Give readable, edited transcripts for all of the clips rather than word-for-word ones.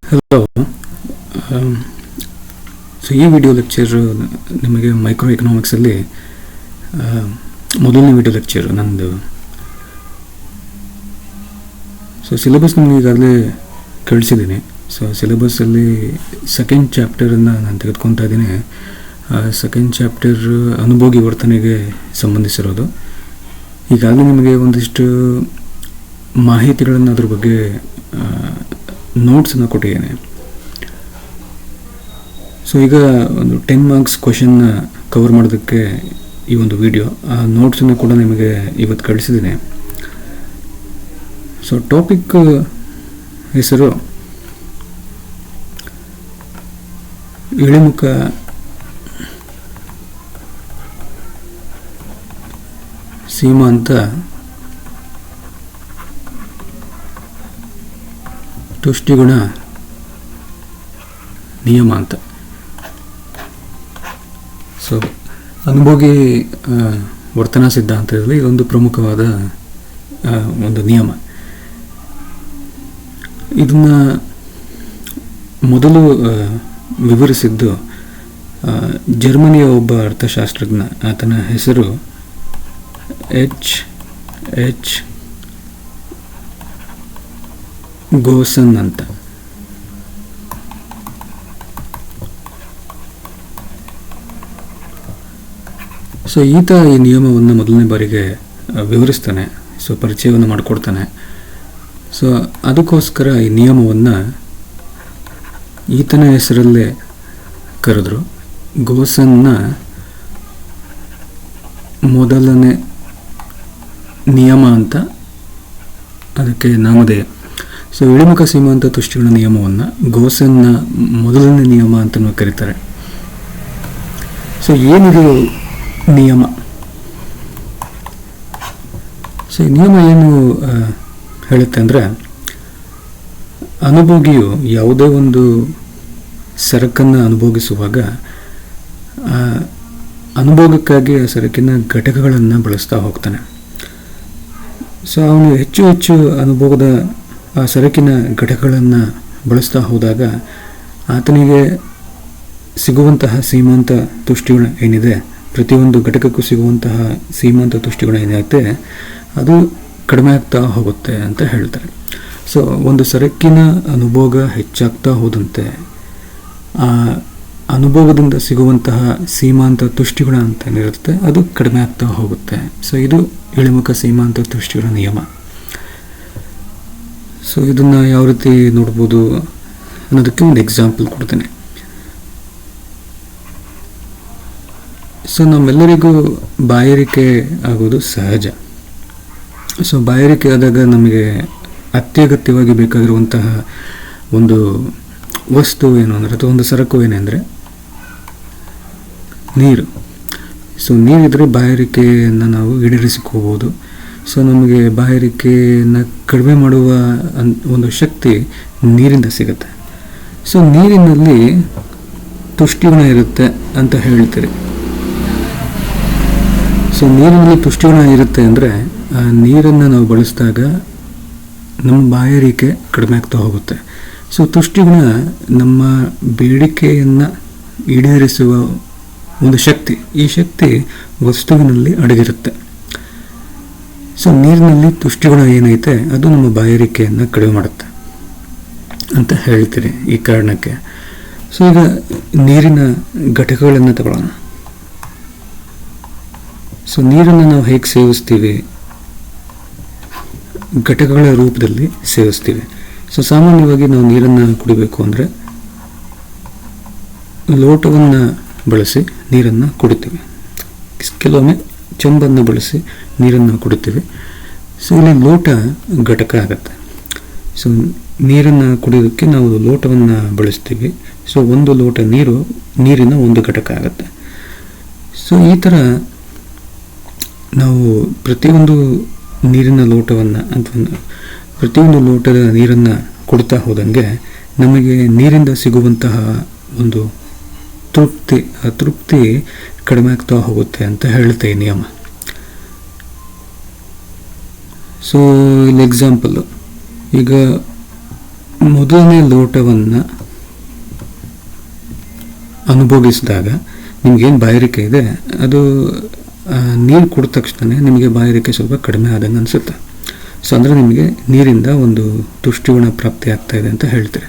Hello. So ಈ video lecture ನಿಮಗೆ micro ಎಕನಾಮಿಕ್ಸಲ್ಲಿ ಮೊದಲನೇ ವಿಡಿಯೋ ಲೆಕ್ಚರ್ ನಂದು. ಸೊ ಸಿಲೆಬಸ್ ನಿಮಗೆ ಈಗಾಗಲೇ ಕಳಿಸಿದ್ದೀನಿ. ಸೊ ಸಿಲೆಬಸ್ಸಲ್ಲಿ ಸೆಕೆಂಡ್ ಚಾಪ್ಟರನ್ನು ನಾನು ತೆಗೆದುಕೊತಾ ಇದ್ದೀನಿ. ಸೆಕೆಂಡ್ ಚಾಪ್ಟರ್ ಅನುಭೋಗಿ ವರ್ತನೆಗೆ ಸಂಬಂಧಿಸಿರೋದು. ಈಗಾಗಲೇ ನಿಮಗೆ ಒಂದಿಷ್ಟು ಮಾಹಿತಿಗಳನ್ನು ಅದ್ರ ಬಗ್ಗೆ ನೋಟ್ಸನ್ನು ಕೊಟ್ಟಿದ್ದೇನೆ. ಸೊ ಈಗ ಒಂದು 10 ಮಾರ್ಕ್ಸ್ ಕ್ವಶನ್ನ ಕವರ್ ಮಾಡೋದಕ್ಕೆ ಈ ಒಂದು ವಿಡಿಯೋ. ಆ ನೋಟ್ಸನ್ನು ಕೂಡ ನಿಮಗೆ ಇವತ್ತು ಕಳಿಸಿದ್ದೀನಿ. ಸೊ ಟಾಪಿಕ್ ಹೆಸರು ಇಳಿಮುಖ ಸೀಮಾಂತ ತುಷ್ಟಿಗುಣ ನಿಯಮ ಅಂತ. ಸೊ ಅನುಭೋಗಿ ವರ್ತನಾ ಸಿದ್ಧಾಂತದಲ್ಲಿ ಇದೊಂದು ಪ್ರಮುಖವಾದ ಒಂದು ನಿಯಮ. ಇದನ್ನು ಮೊದಲು ವಿವರಿಸಿದ್ದು ಜರ್ಮನಿಯ ಒಬ್ಬ ಅರ್ಥಶಾಸ್ತ್ರಜ್ಞ. ಆತನ ಹೆಸರು ಎಚ್ ಗೋಸನ್ ಅಂತ. ಸೊ ಈತ ಈ ನಿಯಮವನ್ನು ಮೊದಲನೇ ಬಾರಿಗೆ ವಿವರಿಸ್ತಾನೆ. ಸೊ ಪರಿಚಯವನ್ನು ಮಾಡಿಕೊಡ್ತಾನೆ. ಸೊ ಅದಕ್ಕೋಸ್ಕರ ಈ ನಿಯಮವನ್ನು ಈತನ ಹೆಸರಲ್ಲೇ ಕರೆದ್ರು. ಗೋಸನ್ನ ಮೊದಲನೇ ನಿಯಮ ಅಂತ ಅದಕ್ಕೆ ನಾಮಧೇಯ. ಸೊ ಇಳಿಮುಖ ಸೀಮಾಂತ ತುಷ್ಟಿಗುಣ ನಿಯಮವನ್ನು ಗೋಸನ್ನ ಮೊದಲನೇ ನಿಯಮ ಅಂತಲೂ ಕರೀತಾರೆ. ಸೊ ಏನಿದು ನಿಯಮ? ಸೊ ಈ ನಿಯಮ ಏನು ಹೇಳುತ್ತೆ ಅಂದರೆ, ಅನುಭೋಗಿಯು ಯಾವುದೇ ಒಂದು ಸರಕನ್ನು ಅನುಭೋಗಿಸುವಾಗ ಅನುಭೋಗಕ್ಕಾಗಿ ಆ ಸರಕಿನ ಘಟಕಗಳನ್ನು ಬಳಸ್ತಾ ಹೋಗ್ತಾನೆ. ಸೊ ಅವನು ಹೆಚ್ಚು ಹೆಚ್ಚು ಅನುಭೋಗದ ಆ ಸರಕಿನ ಘಟಕಗಳನ್ನು ಬಳಸ್ತಾ ಹೋದಾಗ ಆತನಿಗೆ ಸಿಗುವಂತಹ ಸೀಮಾಂತ ತುಷ್ಟಿಗುಣ ಏನಿದೆ, ಪ್ರತಿಯೊಂದು ಘಟಕಕ್ಕೂ ಸಿಗುವಂತಹ ಸೀಮಾಂತ ತುಷ್ಟಿಗುಣ ಏನಾಗುತ್ತೆ ಅದು ಕಡಿಮೆ ಆಗ್ತಾ ಹೋಗುತ್ತೆ ಅಂತ ಹೇಳ್ತಾರೆ. ಸೊ ಒಂದು ಸರಕಿನ ಅನುಭೋಗ ಹೆಚ್ಚಾಗ್ತಾ ಹೋದಂತೆ ಆ ಅನುಭೋಗದಿಂದ ಸಿಗುವಂತಹ ಸೀಮಾಂತ ತುಷ್ಟಿಗುಣ ಅಂತ ಏನಿರುತ್ತೆ ಅದು ಕಡಿಮೆ ಆಗ್ತಾ ಹೋಗುತ್ತೆ. ಸೊ ಇದು ಇಳಿಮುಖ ಸೀಮಾಂತ ತುಷ್ಟಿಗುಣ ನಿಯಮ. ಸೊ ಇದನ್ನು ಯಾವ ರೀತಿ ನೋಡ್ಬೋದು ಅನ್ನೋದಕ್ಕೆ ಒಂದು ಎಕ್ಸಾಂಪಲ್ ಕೊಡ್ತೇನೆ. ಸೊ ನಮ್ಮೆಲ್ಲರಿಗೂ ಬಾಯಾರಿಕೆ ಆಗೋದು ಸಹಜ. ಸೊ ಬಾಯಾರಿಕೆ ಆದಾಗ ನಮಗೆ ಅತ್ಯಗತ್ಯವಾಗಿ ಬೇಕಾಗಿರುವಂತಹ ಒಂದು ವಸ್ತು ಏನು ಅಂದರೆ, ಅಥವಾ ಒಂದು ಸರಕು ಏನೆಂದರೆ ನೀರು. ಸೊ ನೀರಿದ್ದರೆ ಬಾಯಾರಿಕೆಯನ್ನು ನಾವು ಈಡೇರಿಸಿಕೋಬೋದು. ಸೊ ನಮಗೆ ಬಾಯಾರಿಕೆಯನ್ನು ಕಡಿಮೆ ಮಾಡುವ ಒಂದು ಶಕ್ತಿ ನೀರಿಂದ ಸಿಗುತ್ತೆ. ಸೊ ನೀರಿನಲ್ಲಿ ತುಷ್ಟಿಗುಣ ಇರುತ್ತೆ ಅಂತ ಹೇಳ್ತೀರಿ. ಸೊ ನೀರಿನಲ್ಲಿ ತುಷ್ಟಿಗುಣ ಇರುತ್ತೆ ಅಂದರೆ ಆ ನೀರನ್ನು ನಾವು ಬಳಸಿದಾಗ ನಮ್ಮ ಬಾಯಾರಿಕೆ ಕಡಿಮೆ ಆಗ್ತಾ ಹೋಗುತ್ತೆ. ಸೊ ತುಷ್ಟಿಗುಣ ನಮ್ಮ ಬೇಡಿಕೆಯನ್ನು ಈಡೇರಿಸುವ ಒಂದು ಶಕ್ತಿ. ಈ ಶಕ್ತಿ ವಸ್ತುವಿನಲ್ಲಿ ಅಡಗಿರುತ್ತೆ. ಸೊ ನೀರಿನಲ್ಲಿ ತುಷ್ಟಿಗುಣ ಏನೈತೆ ಅದು ನಮ್ಮ ಬಾಯಾರಿಕೆಯನ್ನು ಕಡಿಮೆ ಮಾಡುತ್ತೆ ಅಂತ ಹೇಳ್ತೀರಿ ಈ ಕಾರಣಕ್ಕೆ. ಸೊ ಈಗ ನೀರಿನ ಘಟಕಗಳನ್ನು ತಗೊಳ್ಳೋಣ. ಸೊ ನೀರನ್ನು ನಾವು ಹೇಗೆ ಸೇವಿಸ್ತೀವಿ? ಘಟಕಗಳ ರೂಪದಲ್ಲಿ ಸೇವಿಸ್ತೀವಿ. ಸೊ ಸಾಮಾನ್ಯವಾಗಿ ನಾವು ನೀರನ್ನು ಕುಡಿಬೇಕು ಅಂದರೆ ಲೋಟವನ್ನು ಬಳಸಿ ನೀರನ್ನು ಕುಡಿತೀವಿ. ಕೆಲವೊಮ್ಮೆ ಚೊಂಬನ್ನು ಬಳಸಿ ನೀರನ್ನು ಕುಡಿತೀವಿ. ಸೊ ಇಲ್ಲಿ ಲೋಟ ಘಟಕ ಆಗುತ್ತೆ. ಸೊ ನೀರನ್ನು ಕುಡಿಯೋದಕ್ಕೆ ನಾವು ಲೋಟವನ್ನು ಬಳಸ್ತೀವಿ. ಸೊ ಒಂದು ಲೋಟ ನೀರಿನ ಒಂದು ಘಟಕ ಆಗುತ್ತೆ. ಸೊ ಈ ಥರ ನಾವು ಪ್ರತಿಯೊಂದು ನೀರಿನ ಲೋಟವನ್ನು ಅಥವಾ ಪ್ರತಿಯೊಂದು ಲೋಟದ ನೀರನ್ನು ಕುಡಿತಾ ಹೋದಂಗೆ ನಮಗೆ ನೀರಿಂದ ಸಿಗುವಂತಹ ಒಂದು ತೃಪ್ತಿ ಕಡಿಮೆ ಆಗ್ತಾ ಹೋಗುತ್ತೆ ಅಂತ ಹೇಳುತ್ತೆ ಈ ನಿಯಮ. ಸೊ ಇಲ್ಲಿ ಎಕ್ಸಾಂಪಲ್ಲು, ಈಗ ಮೊದಲನೇ ಲೋಟವನ್ನು ಅನುಭವಿಸಿದಾಗ ನಿಮಗೇನು ಬಾಯಾರಿಕೆ ಇದೆ ಅದು ನೀರು ಕುಡಿದ ತಕ್ಷಣ ನಿಮಗೆ ಬಾಯಾರಿಕೆ ಸ್ವಲ್ಪ ಕಡಿಮೆ ಆದಂಗೆ ಅನಿಸುತ್ತೆ. ಸೊ ಅಂದರೆ ನಿಮಗೆ ನೀರಿಂದ ಒಂದು ತುಷ್ಟಿಗುಣ ಪ್ರಾಪ್ತಿ ಆಗ್ತಾ ಇದೆ ಅಂತ ಹೇಳ್ತಾರೆ.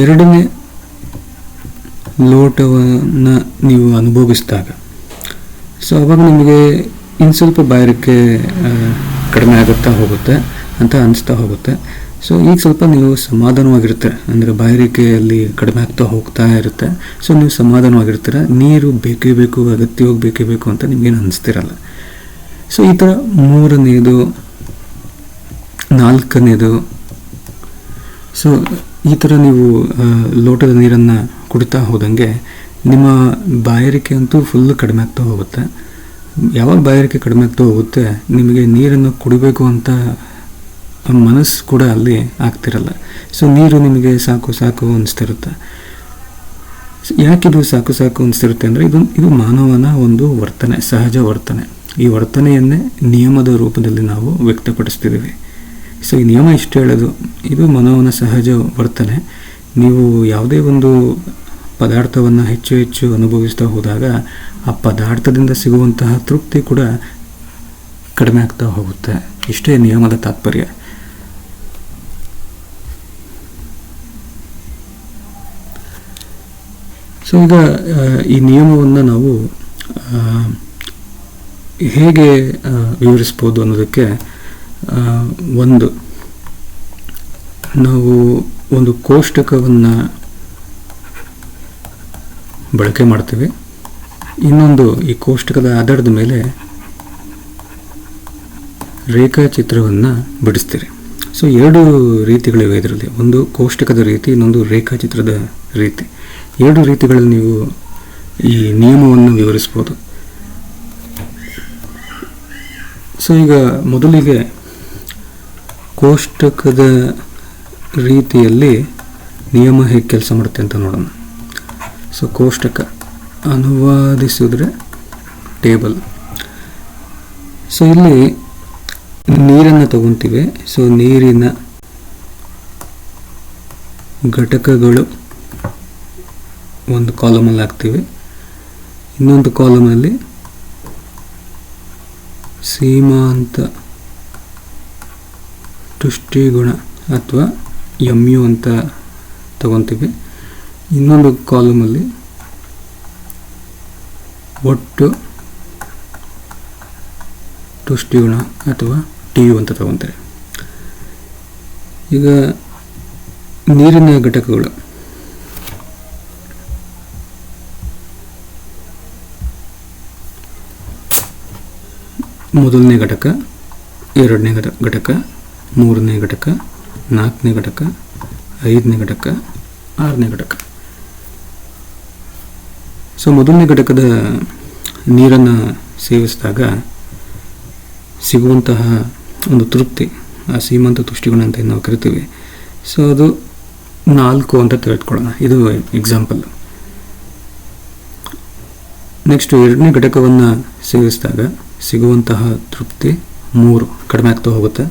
ಎರಡನೇ ಲೋಟವನ್ನು ನೀವು ಅನುಭವಿಸಿದಾಗ ಸೊ ಅವಾಗ ನಿಮಗೆ ಇನ್ನು ಸ್ವಲ್ಪ ಬಾಯಾರಿಕೆ ಕಡಿಮೆ ಆಗುತ್ತಾ ಹೋಗುತ್ತೆ ಅಂತ ಅನಿಸ್ತಾ ಹೋಗುತ್ತೆ. ಸೊ ಈಗ ಸ್ವಲ್ಪ ನೀವು ಸಮಾಧಾನವಾಗಿರ್ತೀರ, ಅಂದರೆ ಬಾಯಾರಿಕೆಯಲ್ಲಿ ಕಡಿಮೆ ಆಗ್ತಾ ಹೋಗ್ತಾ ಇರುತ್ತೆ. ಸೊ ನೀವು ಸಮಾಧಾನವಾಗಿರ್ತೀರ, ನೀರು ಬೇಕೇ ಬೇಕು, ಅಗತ್ಯವಾಗಿ ಬೇಕೇ ಬೇಕು ಅಂತ ನಿಮಗೇನು ಅನಿಸ್ತಿರಲ್ಲ. ಸೊ ಈ ಥರ ಮೂರನೇದು, ನಾಲ್ಕನೇದು, ಸೊ ಈ ಥರ ನೀವು ಲೋಟದ ನೀರನ್ನು ಕುಡಿತಾ ಹೋದಂಗೆ ನಿಮ್ಮ ಬಾಯಾರಿಕೆ ಅಂತೂ ಫುಲ್ ಕಡಿಮೆ ಆಗ್ತಾ ಹೋಗುತ್ತೆ. ಯಾವಾಗ ಬಾಯಾರಿಕೆ ಕಡಿಮೆ ಆಗ್ತಾ ಹೋಗುತ್ತೆ ನಿಮಗೆ ನೀರನ್ನು ಕುಡಿಬೇಕು ಅಂತ ಮನಸ್ಸು ಕೂಡ ಅಲ್ಲಿ ಆಗ್ತಿರಲ್ಲ. ಸೊ ನೀರು ನಿಮಗೆ ಸಾಕು ಸಾಕು ಅನಿಸ್ತಿರುತ್ತೆ. ಯಾಕಿದು ಸಾಕು ಸಾಕು ಅನಿಸ್ತಿರುತ್ತೆ ಅಂದರೆ ಇದು ಮಾನವನ ಒಂದು ವರ್ತನೆ, ಸಹಜ ವರ್ತನೆ. ಈ ವರ್ತನೆಯನ್ನೇ ನಿಯಮದ ರೂಪದಲ್ಲಿ ನಾವು ವ್ಯಕ್ತಪಡಿಸ್ತಿದ್ದೀವಿ. ಸೊ ಈ ನಿಯಮ ಇಷ್ಟು ಹೇಳೋದು, ಇದು ಮಾನವನ ಸಹಜ ವರ್ತನೆ. ನೀವು ಯಾವುದೇ ಒಂದು ಪದಾರ್ಥವನ್ನು ಹೆಚ್ಚು ಹೆಚ್ಚು ಅನುಭವಿಸ್ತಾ ಹೋದಾಗ ಆ ಪದಾರ್ಥದಿಂದ ಸಿಗುವಂತಹ ತೃಪ್ತಿ ಕೂಡ ಕಡಿಮೆ ಆಗ್ತಾ ಹೋಗುತ್ತೆ. ಇಷ್ಟೇ ನಿಯಮದ ತಾತ್ಪರ್ಯ. ಸೊ ಈಗ ಈ ನಿಯಮವನ್ನು ನಾವು ಹೇಗೆ ವಿವರಿಸ್ಬೋದು ಅನ್ನೋದಕ್ಕೆ ನಾವು ಒಂದು ಕೋಷ್ಟಕವನ್ನು ಬಳಕೆ ಮಾಡ್ತೀವಿ. ಇನ್ನೊಂದು ಈ ಕೋಷ್ಟಕದ ಆಧಾರದ ಮೇಲೆ ರೇಖಾಚಿತ್ರವನ್ನು ಬಿಡಿಸ್ತೀರಿ. ಸೊ ಎರಡು ರೀತಿಗಳಿವೆ ಇದರಲ್ಲಿ, ಒಂದು ಕೋಷ್ಟಕದ ರೀತಿ, ಇನ್ನೊಂದು ರೇಖಾಚಿತ್ರದ ರೀತಿ. ಎರಡು ರೀತಿಗಳಲ್ಲಿ ನೀವು ಈ ನಿಯಮವನ್ನು ವಿವರಿಸ್ಬೋದು. ಸೊ ಈಗ ಮೊದಲಿಗೆ ಕೋಷ್ಟಕದ ರೀತಿಯಲ್ಲಿ ನಿಯಮ ಹೇಗೆ ಕೆಲಸ ಮಾಡುತ್ತೆ ಅಂತ ನೋಡೋಣ. ಸೊ ಕೋಷ್ಟಕ ಅನುವಾದಿಸಿದ್ರೆ ಟೇಬಲ್. ಸೊ ಇಲ್ಲಿ ನೀರನ್ನು ತಗೊತೀವಿ. ಸೊ ನೀರಿನ ಘಟಕಗಳು ಒಂದು ಕಾಲಮಲ್ಲಿ ಹಾಕ್ತೀವಿ, ಇನ್ನೊಂದು ಕಾಲಮಲ್ಲಿ ಸೀಮಾಂತ ತುಷ್ಟಿಗುಣ ಅಥವಾ MU ಅಂತ ತಗೊತೀವಿ, ಇನ್ನೊಂದು ಕಾಲಮಲ್ಲಿ ಒಟ್ಟು ತುಷ್ಟಿಗುಣ ಅಥವಾ TU ಅಂತ ತಗೊತೀವಿ. ಈಗ ನೀರಿನ ಘಟಕಗಳು ಮೊದಲನೇ ಘಟಕ, ಎರಡನೇ ಘಟಕ, ಮೂರನೇ ಘಟಕ, ನಾಲ್ಕನೇ ಘಟಕ, ಐದನೇ ಘಟಕ, ಆರನೇ ಘಟಕ. ಸೊ ಮೊದಲನೇ ಘಟಕದ ನೀರನ್ನು ಸೇವಿಸಿದಾಗ ಸಿಗುವಂತಹ ಒಂದು ತೃಪ್ತಿ, ಆ ಸೀಮಾಂತ ತುಷ್ಟಿಗುಣ ಅಂತ ನಾವು ಕರಿತೀವಿ. ಸೊ ಅದು 4 ಅಂತ ತಿಳ್ಕೊಳ್ಳೋಣ. ಇದು ಎಕ್ಸಾಂಪಲ್. ನೆಕ್ಸ್ಟ್ ಎರಡನೇ ಘಟಕವನ್ನು ಸೇವಿಸಿದಾಗ ಸಿಗುವಂತಹ ತೃಪ್ತಿ 3, ಕಡಿಮೆ ಆಗ್ತಾ ಹೋಗುತ್ತೆ.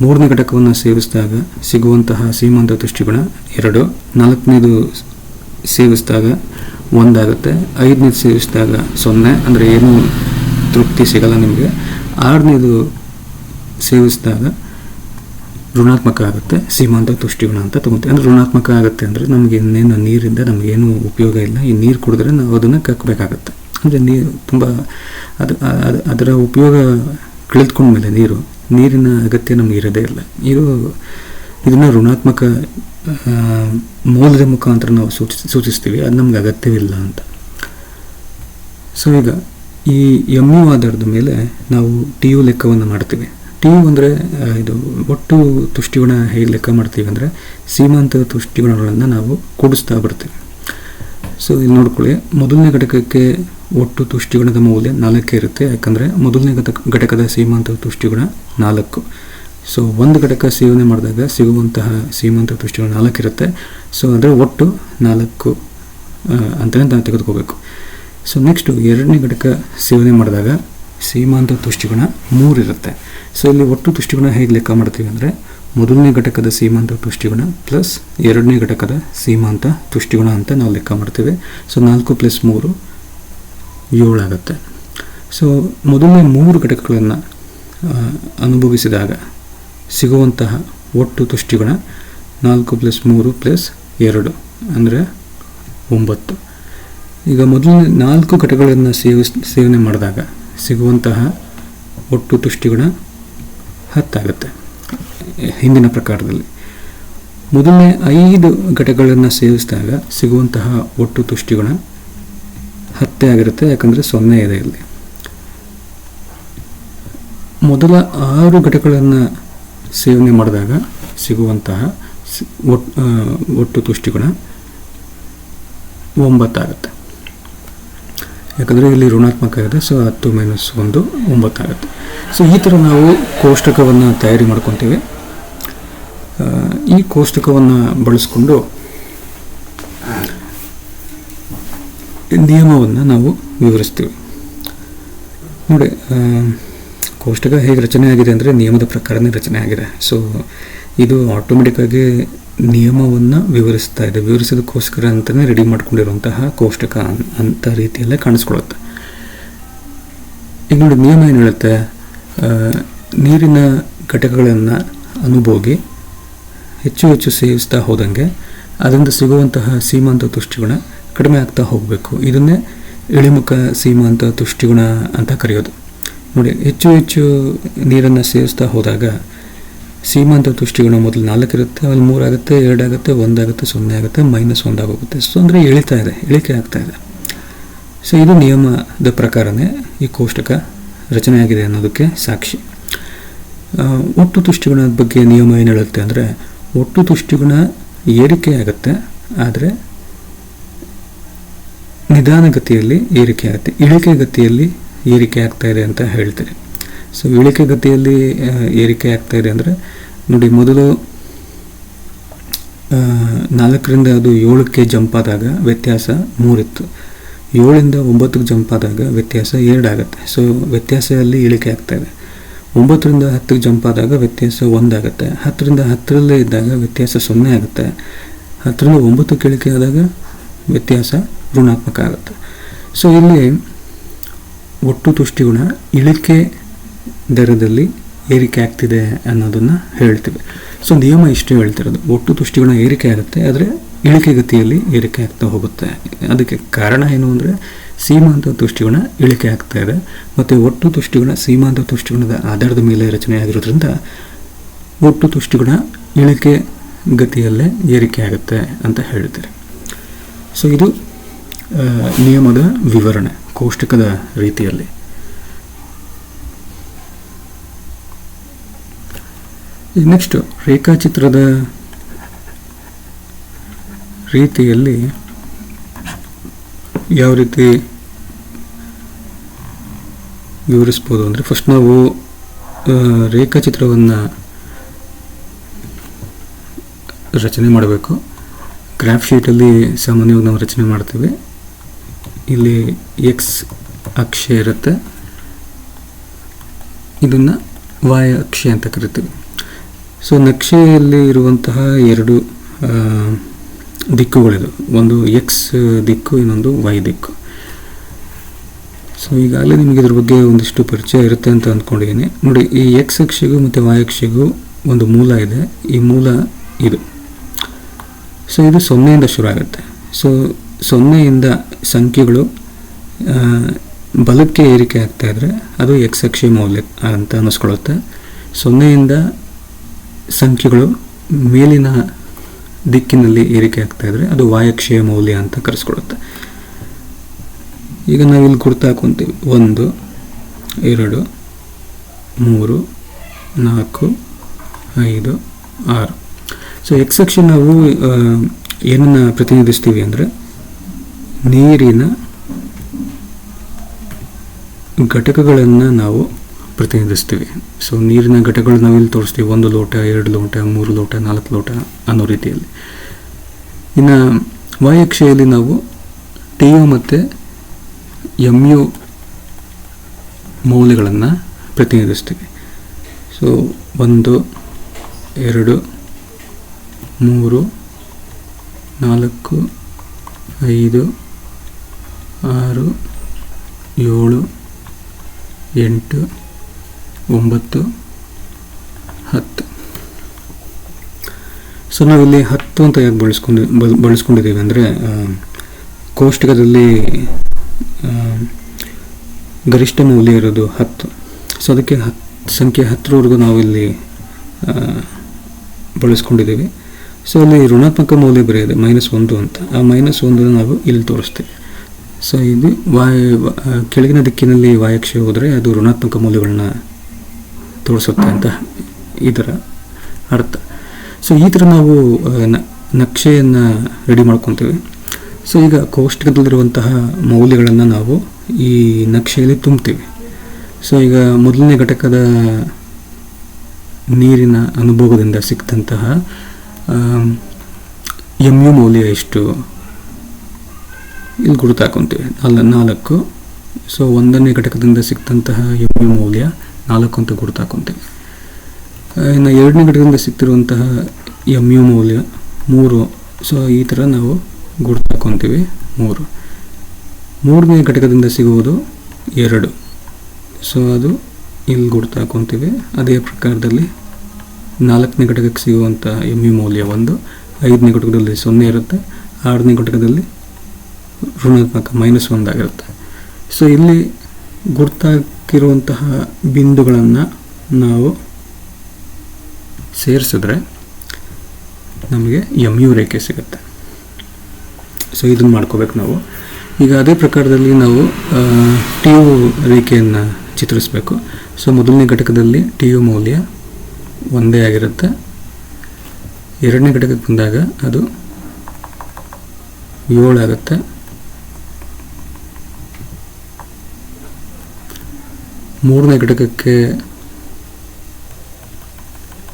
ಮೂರನೇ ಘಟಕವನ್ನು ಸೇವಿಸಿದಾಗ ಸಿಗುವಂತಹ ಸೀಮಾಂತ ತುಷ್ಟಿಗುಣ 2, ನಾಲ್ಕನೇದು ಸೇವಿಸಿದಾಗ 1 ಆಗುತ್ತೆ, ಐದನೇದು ಸೇವಿಸಿದಾಗ 0, ಅಂದರೆ ಏನೂ ತೃಪ್ತಿ ಸಿಗಲ್ಲ ನಿಮಗೆ. ಆರನೇದು ಸೇವಿಸಿದಾಗ ಋಣಾತ್ಮಕ ಆಗುತ್ತೆ, ಸೀಮಾಂತ ತುಷ್ಟಿಗುಣ ಅಂತ ತಗೊತೀವಿ. ಅಂದರೆ ಋಣಾತ್ಮಕ ಆಗುತ್ತೆ ಅಂದರೆ ನಮಗೆ ಇನ್ನೇನು ನೀರಿಂದ ನಮಗೇನು ಉಪಯೋಗ ಇಲ್ಲ. ಈ ನೀರು ಕುಡಿದ್ರೆ ನಾವು ಅದನ್ನು ಕಕ್ಕಬೇಕಾಗತ್ತೆ. ಅಂದರೆ ನೀರು ತುಂಬ ಅದರ ಉಪಯೋಗ ಕಳೆದುಕೊಂಡ್ಮೇಲೆ ನೀರಿನ ಅಗತ್ಯ ನಮಗೆ ಇರೋದೇ ಇಲ್ಲ. ಇದನ್ನು ಋಣಾತ್ಮಕ ಮೌಲ್ಯದ ಮುಖಾಂತರ ನಾವು ಸೂಚಿಸ್ತೀವಿ, ಅದು ನಮ್ಗೆ ಅಗತ್ಯವಿಲ್ಲ ಅಂತ. ಸೊ ಈಗ ಈ MU ಆಧಾರದ ಮೇಲೆ ನಾವು TU ಲೆಕ್ಕವನ್ನು ಮಾಡ್ತೀವಿ. TU ಅಂದರೆ ಇದು ಒಟ್ಟು ತುಷ್ಟಿಗುಣ ಹೇಗೆ ಲೆಕ್ಕ ಮಾಡ್ತೀವಿ ಅಂದರೆ ಸೀಮಾಂತ ತುಷ್ಟಿಗುಣಗಳನ್ನು ನಾವು ಕೂಡಿಸ್ತಾ ಬರ್ತೀವಿ. ಸೊ ಇಲ್ಲಿ ನೋಡ್ಕೊಳ್ಳಿ, ಮೊದಲನೇ ಘಟಕಕ್ಕೆ ಒಟ್ಟು ತುಷ್ಟಿಗುಣದ ಮೌಲ್ಯ 4 ಇರುತ್ತೆ. ಯಾಕಂದರೆ ಮೊದಲನೇ ಘಟಕದ ಸೀಮಾಂತ ತುಷ್ಟಿಗುಣ 4. ಸೊ ಒಂದು ಘಟಕ ಸೇವನೆ ಮಾಡಿದಾಗ ಸಿಗುವಂತಹ ಸೀಮಾಂತ ತುಷ್ಟಿಗುಣ 4 ಇರುತ್ತೆ. ಸೊ ಅದರ ಒಟ್ಟು 4 ಅಂತಲೇ ನಾವು ತೆಗೆದುಕೋಬೇಕು. ಸೊ ನೆಕ್ಸ್ಟು ಎರಡನೇ ಘಟಕ ಸೇವನೆ ಮಾಡಿದಾಗ ಸೀಮಾಂತ ತುಷ್ಟಿಗುಣ 3 ಇರುತ್ತೆ. ಸೊ ಇಲ್ಲಿ ಒಟ್ಟು ತುಷ್ಟಿಗುಣ ಹೇಗೆ ಲೆಕ್ಕ ಮಾಡ್ತೀವಿ ಅಂದರೆ ಮೊದಲನೇ ಘಟಕದ ಸೀಮಾಂತ ತುಷ್ಟಿಗುಣ ಪ್ಲಸ್ ಎರಡನೇ ಘಟಕದ ಸೀಮಾಂತ ತುಷ್ಟಿಗುಣ ಅಂತ ನಾವು ಲೆಕ್ಕ ಮಾಡ್ತೇವೆ. ಸೊ 4 + 3 7 ಆಗುತ್ತೆ. ಸೊ ಮೊದಲನೇ 3 ಘಟಕಗಳನ್ನು ಅನುಭವಿಸಿದಾಗ ಸಿಗುವಂತಹ ಒಟ್ಟು ತುಷ್ಟಿಗುಣ 4 + 3 + 2 ಅಂದರೆ 9. ಈಗ ಮೊದಲನೇ 4 ಘಟಕಗಳನ್ನು ಸೇವನೆ ಮಾಡಿದಾಗ ಸಿಗುವಂತಹ ಒಟ್ಟು ತುಷ್ಟಿಗುಣ 10 ಆಗುತ್ತೆ. ಹಿಂದಿನ ಪ್ರಕಾರದಲ್ಲಿ ಮೊದಲನೇ 5 ಘಟಕಗಳನ್ನು ಸೇವಿಸಿದಾಗ ಸಿಗುವಂತಹ ಒಟ್ಟು ತುಷ್ಟಿಗುಣ 10 ಆಗಿರುತ್ತೆ, ಯಾಕಂದರೆ 0 ಇದೆ ಇಲ್ಲಿ. ಮೊದಲ 6 ಘಟಕಗಳನ್ನು ಸೇವನೆ ಮಾಡಿದಾಗ ಸಿಗುವಂತಹ ಒಟ್ಟು ತುಷ್ಟಿಗುಣ 9 ಆಗುತ್ತೆ, ಯಾಕಂದರೆ ಇಲ್ಲಿ ಋಣಾತ್ಮಕ ಇದೆ. ಸೊ 10 - 1 9 ಆಗುತ್ತೆ. ಸೊ ಈ ಥರ ನಾವು ಕೋಷ್ಟಕವನ್ನು ತಯಾರಿ ಮಾಡ್ಕೊತೀವಿ. ಈ ಕೋಷ್ಟಕವನ್ನು ಬಳಸ್ಕೊಂಡು ನಿಯಮವನ್ನು ನಾವು ವಿವರಿಸ್ತೀವಿ. ನೋಡಿ, ಕೋಷ್ಟಕ ಹೇಗೆ ರಚನೆ ಆಗಿದೆ ಅಂದರೆ ನಿಯಮದ ಪ್ರಕಾರನೇ ರಚನೆ ಆಗಿದೆ. ಸೊ ಇದು ಆಟೋಮೆಟಿಕ್ಕಾಗಿ ನಿಯಮವನ್ನು ವಿವರಿಸ್ತಾ ಇದೆ. ವಿವರಿಸೋದಕ್ಕೋಸ್ಕರ ಅಂತಲೇ ರೆಡಿ ಮಾಡ್ಕೊಂಡಿರುವಂತಹ ಕೋಷ್ಟಕ ಅಂತ ರೀತಿಯಲ್ಲೇ ಕಾಣಿಸ್ಕೊಳ್ಳುತ್ತೆ. ಈಗ ನೋಡಿ, ನಿಯಮ ಏನು ಹೇಳುತ್ತೆ, ನೀರಿನ ಘಟಕಗಳನ್ನು ಅನುಭೋಗಿ ಹೆಚ್ಚು ಹೆಚ್ಚು ಸೇವಿಸ್ತಾ ಹೋದಂಗೆ ಅದರಿಂದ ಸಿಗುವಂತಹ ಸೀಮಾಂತ ತುಷ್ಟಿಗುಣ ಕಡಿಮೆ ಆಗ್ತಾ ಹೋಗಬೇಕು. ಇದನ್ನೇ ಇಳಿಮುಖ ಸೀಮಾಂತ ತುಷ್ಟಿಗುಣ ಅಂತ ಕರೆಯೋದು. ನೋಡಿ, ಹೆಚ್ಚು ಹೆಚ್ಚು ನೀರನ್ನು ಸೇವಿಸ್ತಾ ಹೋದಾಗ ಸೀಮಾಂತ ತುಷ್ಟಿಗುಣ ಮೊದಲು 4 ಇರುತ್ತೆ, ಆಮೇಲೆ 3 ಆಗುತ್ತೆ, 2 ಆಗುತ್ತೆ, 1 ಆಗುತ್ತೆ, 0 ಆಗುತ್ತೆ, -1 ಆಗೋಗುತ್ತೆ. ಸೊ ಅಂದರೆ ಇಳಿಕೆ ಆಗ್ತಾ ಇದೆ. ಸೊ ಇದು ನಿಯಮದ ಪ್ರಕಾರನೇ ಈ ಕೋಷ್ಟಕ ರಚನೆ ಆಗಿದೆ ಅನ್ನೋದಕ್ಕೆ ಸಾಕ್ಷಿ. ಒಟ್ಟು ತುಷ್ಟಿಗುಣದ ಬಗ್ಗೆ ನಿಯಮ ಏನು ಹೇಳುತ್ತೆ ಅಂದರೆ, ಒಟ್ಟು ತುಷ್ಟಿಗುಣ ಏರಿಕೆ ಆಗುತ್ತೆ, ಆದರೆ ನಿಧಾನಗತಿಯಲ್ಲಿ ಏರಿಕೆ ಆಗುತ್ತೆ. ಇಳಿಕೆ ಗತಿಯಲ್ಲಿ ಏರಿಕೆ ಆಗ್ತಾ ಇದೆ ಅಂತ ಹೇಳ್ತೀರಿ. ಸೊ ಇಳಿಕೆ ಗತಿಯಲ್ಲಿ ಏರಿಕೆ ಆಗ್ತಾ ಇದೆ ಅಂದರೆ ನೋಡಿ, ಮೊದಲು 4ರಿಂದ ಅದು 7ಕ್ಕೆ ಜಂಪ್ ಆದಾಗ ವ್ಯತ್ಯಾಸ 3 ಇತ್ತು. 7ರಿಂದ 9ಕ್ಕೆ ಜಂಪ್ ಆದಾಗ ವ್ಯತ್ಯಾಸ 2 ಆಗುತ್ತೆ. ಸೊ ವ್ಯತ್ಯಾಸ ಅಲ್ಲಿ ಇಳಿಕೆ ಆಗ್ತಾ ಇದೆ. 9ರಿಂದ 10ಕ್ಕೆ ಜಂಪ್ ಆದಾಗ ವ್ಯತ್ಯಾಸ 1 ಆಗುತ್ತೆ. 10ರಿಂದ 10ರಲ್ಲೇ ಇದ್ದಾಗ ವ್ಯತ್ಯಾಸ 0 ಆಗುತ್ತೆ. 10ರಿಂದ 9ಕ್ಕೆ ಇಳಿಕೆ ಆದಾಗ ವ್ಯತ್ಯಾಸ ಋಣಾತ್ಮಕ ಆಗುತ್ತೆ. ಸೊ ಇಲ್ಲಿ ಒಟ್ಟು ತುಷ್ಟಿಗುಣ ಇಳಿಕೆ ದರದಲ್ಲಿ ಏರಿಕೆ ಆಗ್ತಿದೆ ಅನ್ನೋದನ್ನು ಹೇಳ್ತೀವಿ. ಸೊ ನಿಯಮ ಇಷ್ಟೇ ಹೇಳ್ತಿರೋದು, ಒಟ್ಟು ತುಷ್ಟಿಗುಣ ಏರಿಕೆ ಆಗುತ್ತೆ, ಆದರೆ ಇಳಿಕೆ ಗತಿಯಲ್ಲಿ ಏರಿಕೆ ಆಗ್ತಾ ಹೋಗುತ್ತೆ. ಅದಕ್ಕೆ ಕಾರಣ ಏನು ಅಂದರೆ, ಸೀಮಾಂತ ತುಷ್ಟಿಗುಣ ಇಳಿಕೆ ಆಗ್ತಾ ಇದೆ ಮತ್ತು ಒಟ್ಟು ತುಷ್ಟಿಗುಣ ಸೀಮಾಂತ ತುಷ್ಟಿಗುಣದ ಆಧಾರದ ಮೇಲೆ ರಚನೆ ಆಗಿರೋದ್ರಿಂದ ಒಟ್ಟು ತುಷ್ಟಿಗುಣ ಇಳಿಕೆ ಗತಿಯಲ್ಲೇ ಏರಿಕೆ ಆಗುತ್ತೆ ಅಂತ ಹೇಳ್ತಾರೆ. ಸೊ ಇದು ನಿಯಮದ ವಿವರಣೆ ಕೋಷ್ಟಕದ ರೀತಿಯಲ್ಲಿ. ಈಗ ನೆಕ್ಸ್ಟ್ ರೇಖಾಚಿತ್ರದ ರೀತಿಯಲ್ಲಿ ಯಾವ ರೀತಿ ವಿವರಿಸ್ಬೋದು ಅಂದರೆ, ಫಸ್ಟ್ ನಾವು ರೇಖಾಚಿತ್ರವನ್ನು ರಚನೆ ಮಾಡಬೇಕು. ಗ್ರಾಫ್ ಶೀಟಲ್ಲಿ ಸಾಮಾನ್ಯವಾಗಿ ನಾವು ರಚನೆ ಮಾಡ್ತೀವಿ. ಇಲ್ಲಿ ಎಕ್ಸ್ ಅಕ್ಷ ಇರುತ್ತೆ, ಇದನ್ನು ವಾಯ್ ಅಕ್ಷೆ ಅಂತ ಕರಿತೀವಿ. ಸೊ ನಕ್ಷೆಯಲ್ಲಿ ಇರುವಂತಹ 2 ದಿಕ್ಕುಗಳಿದು, ಒಂದು ಎಕ್ಸ್ ದಿಕ್ಕು, ಇನ್ನೊಂದು ವೈ ದಿಕ್ಕು. ಸೊ ಈಗಾಗಲೇ ನಿಮಗೆ ಇದ್ರ ಬಗ್ಗೆ ಒಂದಿಷ್ಟು ಪರಿಚಯ ಇರುತ್ತೆ ಅಂತ ಅಂದ್ಕೊಂಡಿದ್ದೀನಿ. ನೋಡಿ, ಈ ಎಕ್ಸ್ ಅಕ್ಷೆಗೂ ಮತ್ತು ವೈ ಅಕ್ಷೆಗೂ ಒಂದು ಮೂಲ ಇದೆ. ಈ ಮೂಲ ಇದು. ಸೊ ಇದು 0ಯಿಂದ ಶುರು ಆಗುತ್ತೆ. ಸೊ 0ಯಿಂದ ಸಂಖ್ಯೆಗಳು ಬಲಕ್ಕೆ ಏರಿಕೆ ಆಗ್ತಾ ಇದ್ದರೆ ಅದು ಎಕ್ಸ್ ಅಕ್ಷೆ ಮೌಲ್ಯ ಅಂತ ಅನ್ನಿಸ್ಕೊಳ್ಳುತ್ತೆ. 0ಯಿಂದ ಸಂಖ್ಯೆಗಳು ಮೇಲಿನ ದಿಕ್ಕಿನಲ್ಲಿ ಏರಿಕೆ ಆಗ್ತಾ ಇದ್ದರೆ ಅದು ವಾಯಕ್ಷೆಯ ಮೌಲ್ಯ ಅಂತ ಕರೆಸ್ಕೊಳ್ಳುತ್ತೆ. ಈಗ ನಾವಿಲ್ಲಿ ಗುರ್ತು ಹಾಕೊತೀವಿ, 1 2 3 4 5 6. ಸೊ ಎಕ್ಸ್ ಅಕ್ಷೆ ನಾವು ಏನನ್ನು ಪ್ರತಿನಿಧಿಸ್ತೀವಿ ಅಂದರೆ ನೀರಿನ ಘಟಕಗಳನ್ನು ನಾವು ಪ್ರತಿನಿಧಿಸ್ತೀವಿ. ಸೊ ನೀರಿನ ಘಟಕಗಳು ನಾವಿಲ್ಲಿ ತೋರಿಸ್ತೀವಿ, 1 ಲೋಟ, 2 ಲೋಟ, 3 ಲೋಟ, 4 ಲೋಟ ಅನ್ನೋ ರೀತಿಯಲ್ಲಿ. ಇನ್ನು ವಾಯಕ್ಷೆಯಲ್ಲಿ ನಾವು ಟಿ ಯು ಮತ್ತು ಎಮ್ ಯು ಮೌಲ್ಯಗಳನ್ನು ಪ್ರತಿನಿಧಿಸ್ತೀವಿ. ಸೊ 1 2 3 4 5 6 7 8 9 10. ಸೊ ನಾವಿಲ್ಲಿ 10 ಅಂತ ಯಾಕೆ ಬಳಸ್ಕೊಂಡಿದ್ದೀವಿ ಅಂದರೆ ಕೋಷ್ಟಕದಲ್ಲಿ ಗರಿಷ್ಠ ಮೌಲ್ಯ ಇರೋದು 10. ಸೊ ಅದಕ್ಕೆ ಸಂಖ್ಯೆ 10ರವರೆಗೂ ನಾವಿಲ್ಲಿ ಬಳಸ್ಕೊಂಡಿದ್ದೀವಿ. ಸೊ ಅಲ್ಲಿ ಋಣಾತ್ಮಕ ಮೌಲ್ಯ ಬರೆಯೋದು -1 ಅಂತ. ಆ -1 ನಾವು ಇಲ್ಲಿ ತೋರಿಸ್ತೀವಿ. ಸೊ ಇದು ಕೆಳಗಿನ ದಿಕ್ಕಿನಲ್ಲಿ ವಾಯಕ್ಷೆ ಹೋದರೆ ಅದು ಋಣಾತ್ಮಕ ಮೌಲ್ಯಗಳನ್ನ ತೋರಿಸುತ್ತೆ ಅಂತ ಇದರ ಅರ್ಥ. ಸೊ ಈ ಥರ ನಾವು ನಕ್ಷೆಯನ್ನು ರೆಡಿ ಮಾಡ್ಕೊತೀವಿ. ಸೊ ಈಗ ಕೋಷ್ಟಕದಲ್ಲಿರುವಂತಹ ಮೌಲ್ಯಗಳನ್ನು ನಾವು ಈ ನಕ್ಷೆಯಲ್ಲಿ ತುಂಬ್ತೀವಿ. ಸೊ ಈಗ ಮೊದಲನೇ ಘಟಕದ ನೀರಿನ ಅನುಭವದಿಂದ ಸಿಕ್ಕಿದಂತಹ MU ಮೌಲ್ಯ ಎಷ್ಟು ಇಲ್ಲಿ ಗುರುತಾಕೊಂತೀವಿ, 4. ಸೊ 1ನೇ ಘಟಕದಿಂದ ಸಿಕ್ಕಿದಂತಹ MU ಮೌಲ್ಯ 4 ಅಂತ ಗುರುತಾಕೊಂತೀವಿ. ಇನ್ನು 2ನೇ ಘಟಕದಿಂದ ಸಿಕ್ತಿರುವಂತಹ MU ಮೌಲ್ಯ 3. ಸೊ ಈ ಥರ ನಾವು ಗುರುತಾಕೊಂತೀವಿ 3. 3ನೇ ಘಟಕದಿಂದ ಸಿಗುವುದು 2. ಸೊ ಅದು ಇಲ್ಲಿ ಗುರುತಾಕೊಂತೀವಿ. ಅದೇ ಪ್ರಕಾರದಲ್ಲಿ 4ನೇ ಘಟಕಕ್ಕೆ ಸಿಗುವಂಥ MU ಮೌಲ್ಯ 1. 5ನೇ ಘಟಕದಲ್ಲಿ 0 ಇರುತ್ತೆ. 6ನೇ ಘಟಕದಲ್ಲಿ ಋಣಾತ್ಮಕ -1 ಆಗಿರುತ್ತೆ. ಸೊ ಇಲ್ಲಿ ಗುರುತಾಕಿರುವಂತಹ ಬಿಂದುಗಳನ್ನು ನಾವು ಸೇರಿಸಿದ್ರೆ ನಮಗೆ MU ರೇಖೆ ಸಿಗುತ್ತೆ. ಸೊ ಇದನ್ನು ಮಾಡ್ಕೋಬೇಕು ನಾವು. ಈಗ ಅದೇ ಪ್ರಕಾರದಲ್ಲಿ ನಾವು TU ರೇಖೆಯನ್ನು ಚಿತ್ರಿಸಬೇಕು. ಸೊ ಮೊದಲನೇ ಘಟಕದಲ್ಲಿ TU ಮೌಲ್ಯ 1 ಆಗಿರುತ್ತೆ. 2ನೇ ಘಟಕಕ್ಕೆ ಬಂದಾಗ ಅದು 7 ಆಗುತ್ತೆ. 3ನೇ ಘಟಕಕ್ಕೆ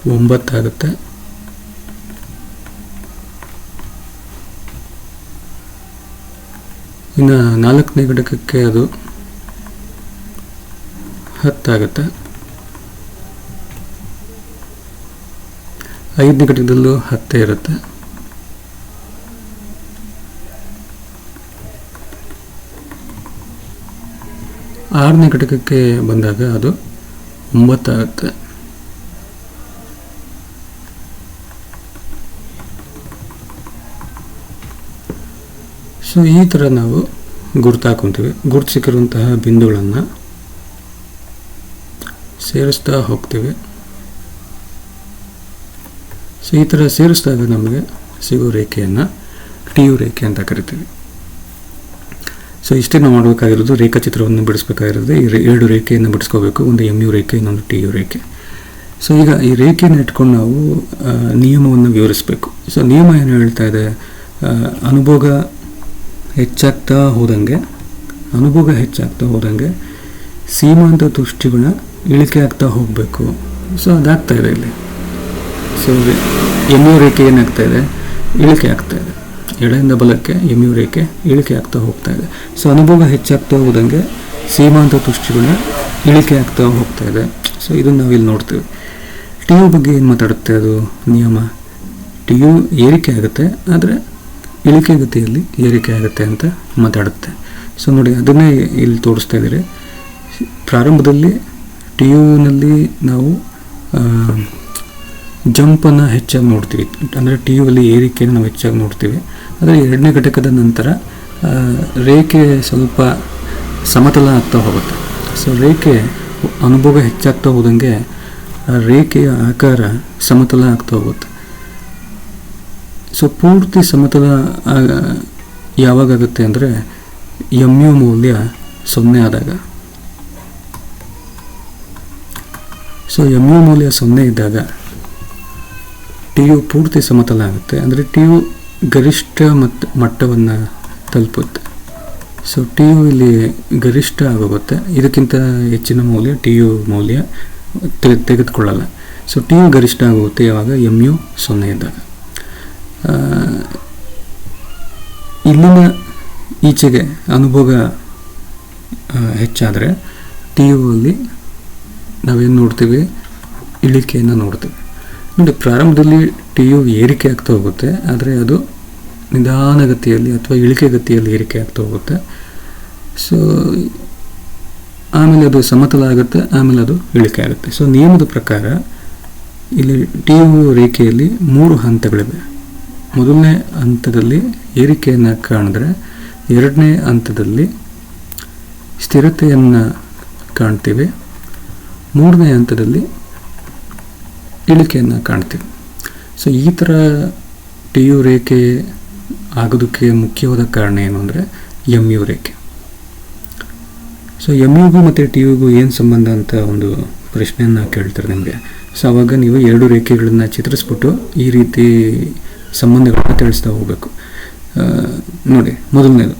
9 ಆಗುತ್ತೆ. ಇನ್ನು 4ನೇ ಘಟಕಕ್ಕೆ ಅದು 10 ಆಗುತ್ತೆ. 5ನೇ ಘಟಕದಲ್ಲೂ 10 ಇರುತ್ತೆ. 6ನೇ ಘಟಕಕ್ಕೆ ಬಂದಾಗ ಅದು 9 ಆಗುತ್ತೆ. ಸೊ ಈ ಥರ ನಾವು ಗುರುತಾಕೊಂತೀವಿ. ಗುರುತಿಸಿರುವಂತಹ ಬಿಂದುಗಳನ್ನು ಸೇರಿಸ್ತಾ ಹೋಗ್ತೀವಿ. ಸೊ ಈ ಥರ ಸೇರಿಸಿದಾಗ ನಮಗೆ ಸಿಗೋ ರೇಖೆಯನ್ನು TU ರೇಖೆ ಅಂತ ಕರಿತೀವಿ. ಸೊ ಇಷ್ಟೇ ನಾವು ಮಾಡಬೇಕಾಗಿರೋದು, ರೇಖಾಚಿತ್ರವನ್ನು ಬಿಡಿಸ್ಬೇಕಾಗಿರೋದು. ಈ 2 ರೇಖೆಯನ್ನು ಬಿಡಿಸ್ಕೋಬೇಕು. ಒಂದು MU ರೇಖೆ, ಇನ್ನೊಂದು TU ರೇಖೆ. ಸೊ ಈಗ ಈ ರೇಖೆಯನ್ನು ಇಟ್ಕೊಂಡು ನಾವು ನಿಯಮವನ್ನು ವಿವರಿಸಬೇಕು. ಸೊ ನಿಯಮ ಏನು ಹೇಳ್ತಾ ಇದೆ, ಅನುಭೋಗ ಹೆಚ್ಚಾಗ್ತಾ ಹೋದಂಗೆ ಸೀಮಾಂತ ತುಷ್ಟಿಗುಣ ಇಳಿಕೆ ಆಗ್ತಾ ಹೋಗಬೇಕು. ಸೊ ಅದಾಗ್ತಾ ಇದೆ ಇಲ್ಲಿ. ಸೊ MU ರೇಖೆ ಏನಾಗ್ತಾ ಇದೆ, ಇಳಿಕೆ ಆಗ್ತಾ ಇದೆ. ಎಡದಿಂದ ಬಲಕ್ಕೆ MU ರೇಖೆ ಇಳಿಕೆ ಆಗ್ತಾ ಹೋಗ್ತಾ ಇದೆ. ಸೊ ಅನುಭೋಗ ಹೆಚ್ಚಾಗ್ತಾ ಹೋದಂಗೆ ಸೀಮಾಂತ ತುಷ್ಟಿಗುಣ ಇಳಿಕೆ ಆಗ್ತಾ ಹೋಗ್ತಾ ಇದೆ. ಸೊ ಇದನ್ನು ನಾವಿಲ್ಲಿ ನೋಡ್ತೀವಿ. TU ಬಗ್ಗೆ ಏನು ಮಾತಾಡುತ್ತೆ ಅದು ನಿಯಮ, TU ಏರಿಕೆ ಆಗುತ್ತೆ, ಆದರೆ ಇಳಿಕೆ ಗತಿಯಲ್ಲಿ ಏರಿಕೆ ಆಗುತ್ತೆ ಅಂತ ಮಾತಾಡುತ್ತೆ. ಸೊ ನೋಡಿ, ಅದನ್ನೇ ಇಲ್ಲಿ ತೋರಿಸ್ತಾ ಇದ್ದೀರಿ. ಪ್ರಾರಂಭದಲ್ಲಿ TUನಲ್ಲಿ ನಾವು ಜಂಪನ್ನು ಹೆಚ್ಚಾಗಿ ನೋಡ್ತೀವಿ, ಅಂದರೆ TUವಲ್ಲಿ ಏರಿಕೆಯನ್ನು ನಾವು ಹೆಚ್ಚಾಗಿ ನೋಡ್ತೀವಿ. ಆದರೆ 2ನೇ ಘಟಕದ ನಂತರ ರೇಖೆ ಸ್ವಲ್ಪ ಸಮತಲ ಆಗ್ತಾ ಹೋಗುತ್ತೆ. ಸೊ ರೇಖೆ ಅನುಭವ ಹೆಚ್ಚಾಗ್ತಾ ಹೋದಂಗೆ ರೇಖೆಯ ಆಕಾರ ಸಮತಲ ಆಗ್ತಾ ಹೋಗುತ್ತೆ. ಸೊ ಪೂರ್ತಿ ಸಮತಲ ಯಾವಾಗುತ್ತೆ ಅಂದರೆ MU ಮೌಲ್ಯ 0 ಆದಾಗ. ಸೊ MU ಮೌಲ್ಯ 0 ಇದ್ದಾಗ TU ಪೂರ್ತಿ ಸಮತಲ ಆಗುತ್ತೆ, ಅಂದರೆ TU ಗರಿಷ್ಠ ಮಟ್ಟವನ್ನು ತಲುಪುತ್ತೆ. ಸೊ TU ಇಲ್ಲಿ ಗರಿಷ್ಠ ಆಗೋಗುತ್ತೆ. ಇದಕ್ಕಿಂತ ಹೆಚ್ಚಿನ ಮೌಲ್ಯ TU ಮೌಲ್ಯ ತೆಗೆದುಕೊಳ್ಳಲ್ಲ. ಸೊ TU ಗರಿಷ್ಠ ಆಗುತ್ತೆ ಯಾವಾಗ MU 0 ಇದ್ದಾಗ. ಇಲ್ಲಿನ ಈಚೆಗೆ ಅನುಭೋಗ ಹೆಚ್ಚಾದರೆ TU ಅಲ್ಲಿ ನಾವೇನು ನೋಡ್ತೀವಿ, ಇಳಿಕೆಯನ್ನು ನೋಡ್ತೀವಿ. ನೋಡಿ, ಪ್ರಾರಂಭದಲ್ಲಿ ಟಿ ಯು ಏರಿಕೆ ಆಗ್ತಾ ಹೋಗುತ್ತೆ, ಆದರೆ ಅದು ನಿಧಾನಗತಿಯಲ್ಲಿ ಅಥವಾ ಇಳಿಕೆ ಗತಿಯಲ್ಲಿ ಏರಿಕೆ ಆಗ್ತಾ ಹೋಗುತ್ತೆ. ಸೊ ಆಮೇಲೆ ಅದು ಸಮತಲ ಆಗುತ್ತೆ, ಆಮೇಲೆ ಅದು ಇಳಿಕೆ ಆಗುತ್ತೆ. ಸೊ ನಿಯಮದ ಪ್ರಕಾರ ಇಲ್ಲಿ ಟಿ ಯು ರೇಖೆಯಲ್ಲಿ 3 ಹಂತಗಳಿವೆ. ಮೊದಲನೇ ಹಂತದಲ್ಲಿ ಏರಿಕೆಯನ್ನು ಕಾಣಿದ್ರೆ, ಎರಡನೇ ಹಂತದಲ್ಲಿ ಸ್ಥಿರತೆಯನ್ನು ಕಾಣ್ತೀವಿ, ಮೂರನೇ ಹಂತದಲ್ಲಿ ಇಳಿಕೆಯನ್ನು ಕಾಣ್ತೀವಿ. ಸೊ ಈ ಥರ ಟಿ ಯು ರೇಖೆ ಆಗೋದಕ್ಕೆ ಮುಖ್ಯವಾದ ಕಾರಣ ಏನು ಅಂದರೆ ಎಮ್ ಯು ರೇಖೆ. ಸೊ ಎಮ್ ಯುಗೂ ಮತ್ತು ಟಿ ಯುಗೂ ಏನು ಸಂಬಂಧ ಅಂತ ಒಂದು ಪ್ರಶ್ನೆಯನ್ನು ಕೇಳ್ತಾರೆ ನಿಮಗೆ. ಸೊ ಆವಾಗ ನೀವು 2 ರೇಖೆಗಳನ್ನು ಚಿತ್ರಿಸ್ಬಿಟ್ಟು ಈ ರೀತಿ ಸಂಬಂಧಗಳನ್ನ ತಿಳಿಸ್ತಾ ಹೋಗಬೇಕು. ನೋಡಿ, ಮೊದಲನೇದು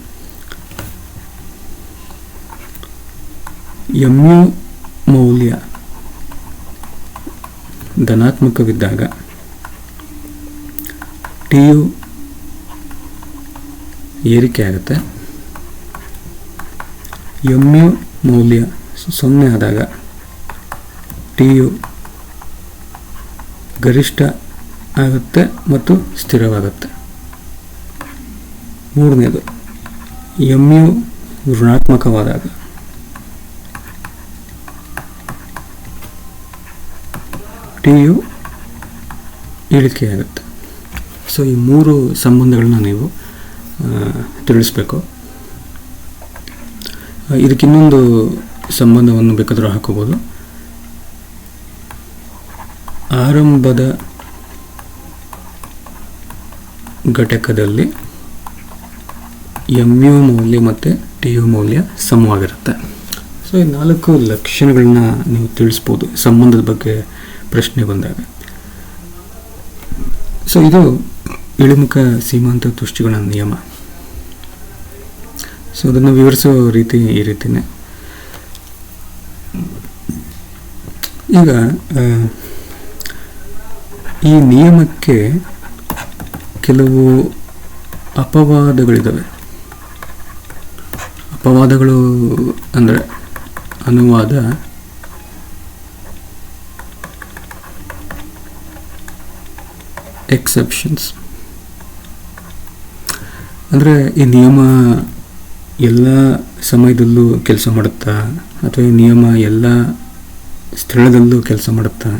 ಎಮ್ ಯು ಮೌಲ್ಯ ಧನಾತ್ಮಕವಿದ್ದಾಗ ಟಿ ಯು ಏರಿಕೆ ಆಗುತ್ತೆ. ಎಮ್ ಯು ಮೌಲ್ಯ 0 ಆದಾಗ ಟಿ ಯು ಗರಿಷ್ಠ ಆಗುತ್ತೆ ಮತ್ತು ಸ್ಥಿರವಾಗುತ್ತೆ. ಮೂರನೇದು ಎಮ್ ಯು ಋಣಾತ್ಮಕವಾದಾಗ ಟಿ ಯು ಇಳಿಕೆಯಾಗುತ್ತೆ. ಸೊ ಈ 3 ಸಂಬಂಧಗಳನ್ನ ನೀವು ತಿಳಿಸ್ಬೇಕು. ಇದಕ್ಕಿನ್ನೊಂದು ಸಂಬಂಧವನ್ನು ಬೇಕಾದರೂ ಹಾಕೋಬೋದು. ಆರಂಭದ ಘಟಕದಲ್ಲಿ ಎಮ್ ಯು ಮೌಲ್ಯ ಮತ್ತು ಟಿ ಯು ಮೌಲ್ಯ ಸಮವಾಗಿರುತ್ತೆ. ಸೊ ಈ 4 ಲಕ್ಷಣಗಳನ್ನ ನೀವು ತಿಳಿಸ್ಬೋದು ಸಂಬಂಧದ ಬಗ್ಗೆ ಪ್ರಶ್ನೆ ಬಂದಾಗ. ಸೊ ಇದು ಇಳಿಮುಖ ಸೀಮಾಂತ ತುಷ್ಟಿಗಳ ನಿಯಮ. ಸೊ ಅದನ್ನು ವಿವರಿಸೋ ರೀತಿ ಈ ರೀತಿಯೇ. ಈಗ ಈ ನಿಯಮಕ್ಕೆ ಕೆಲವು ಅಪವಾದಗಳಿದ್ದಾವೆ. ಅಪವಾದಗಳು ಅಂದರೆ ಅನುವಾದ, ಎಕ್ಸೆಪ್ಷನ್ಸ್. ಅಂದರೆ ಈ ನಿಯಮ ಎಲ್ಲ ಸಮಯದಲ್ಲೂ ಕೆಲಸ ಮಾಡುತ್ತಾ ಅಥವಾ ಈ ನಿಯಮ ಎಲ್ಲ ಸ್ಥಳದಲ್ಲೂ ಕೆಲಸ ಮಾಡುತ್ತಾ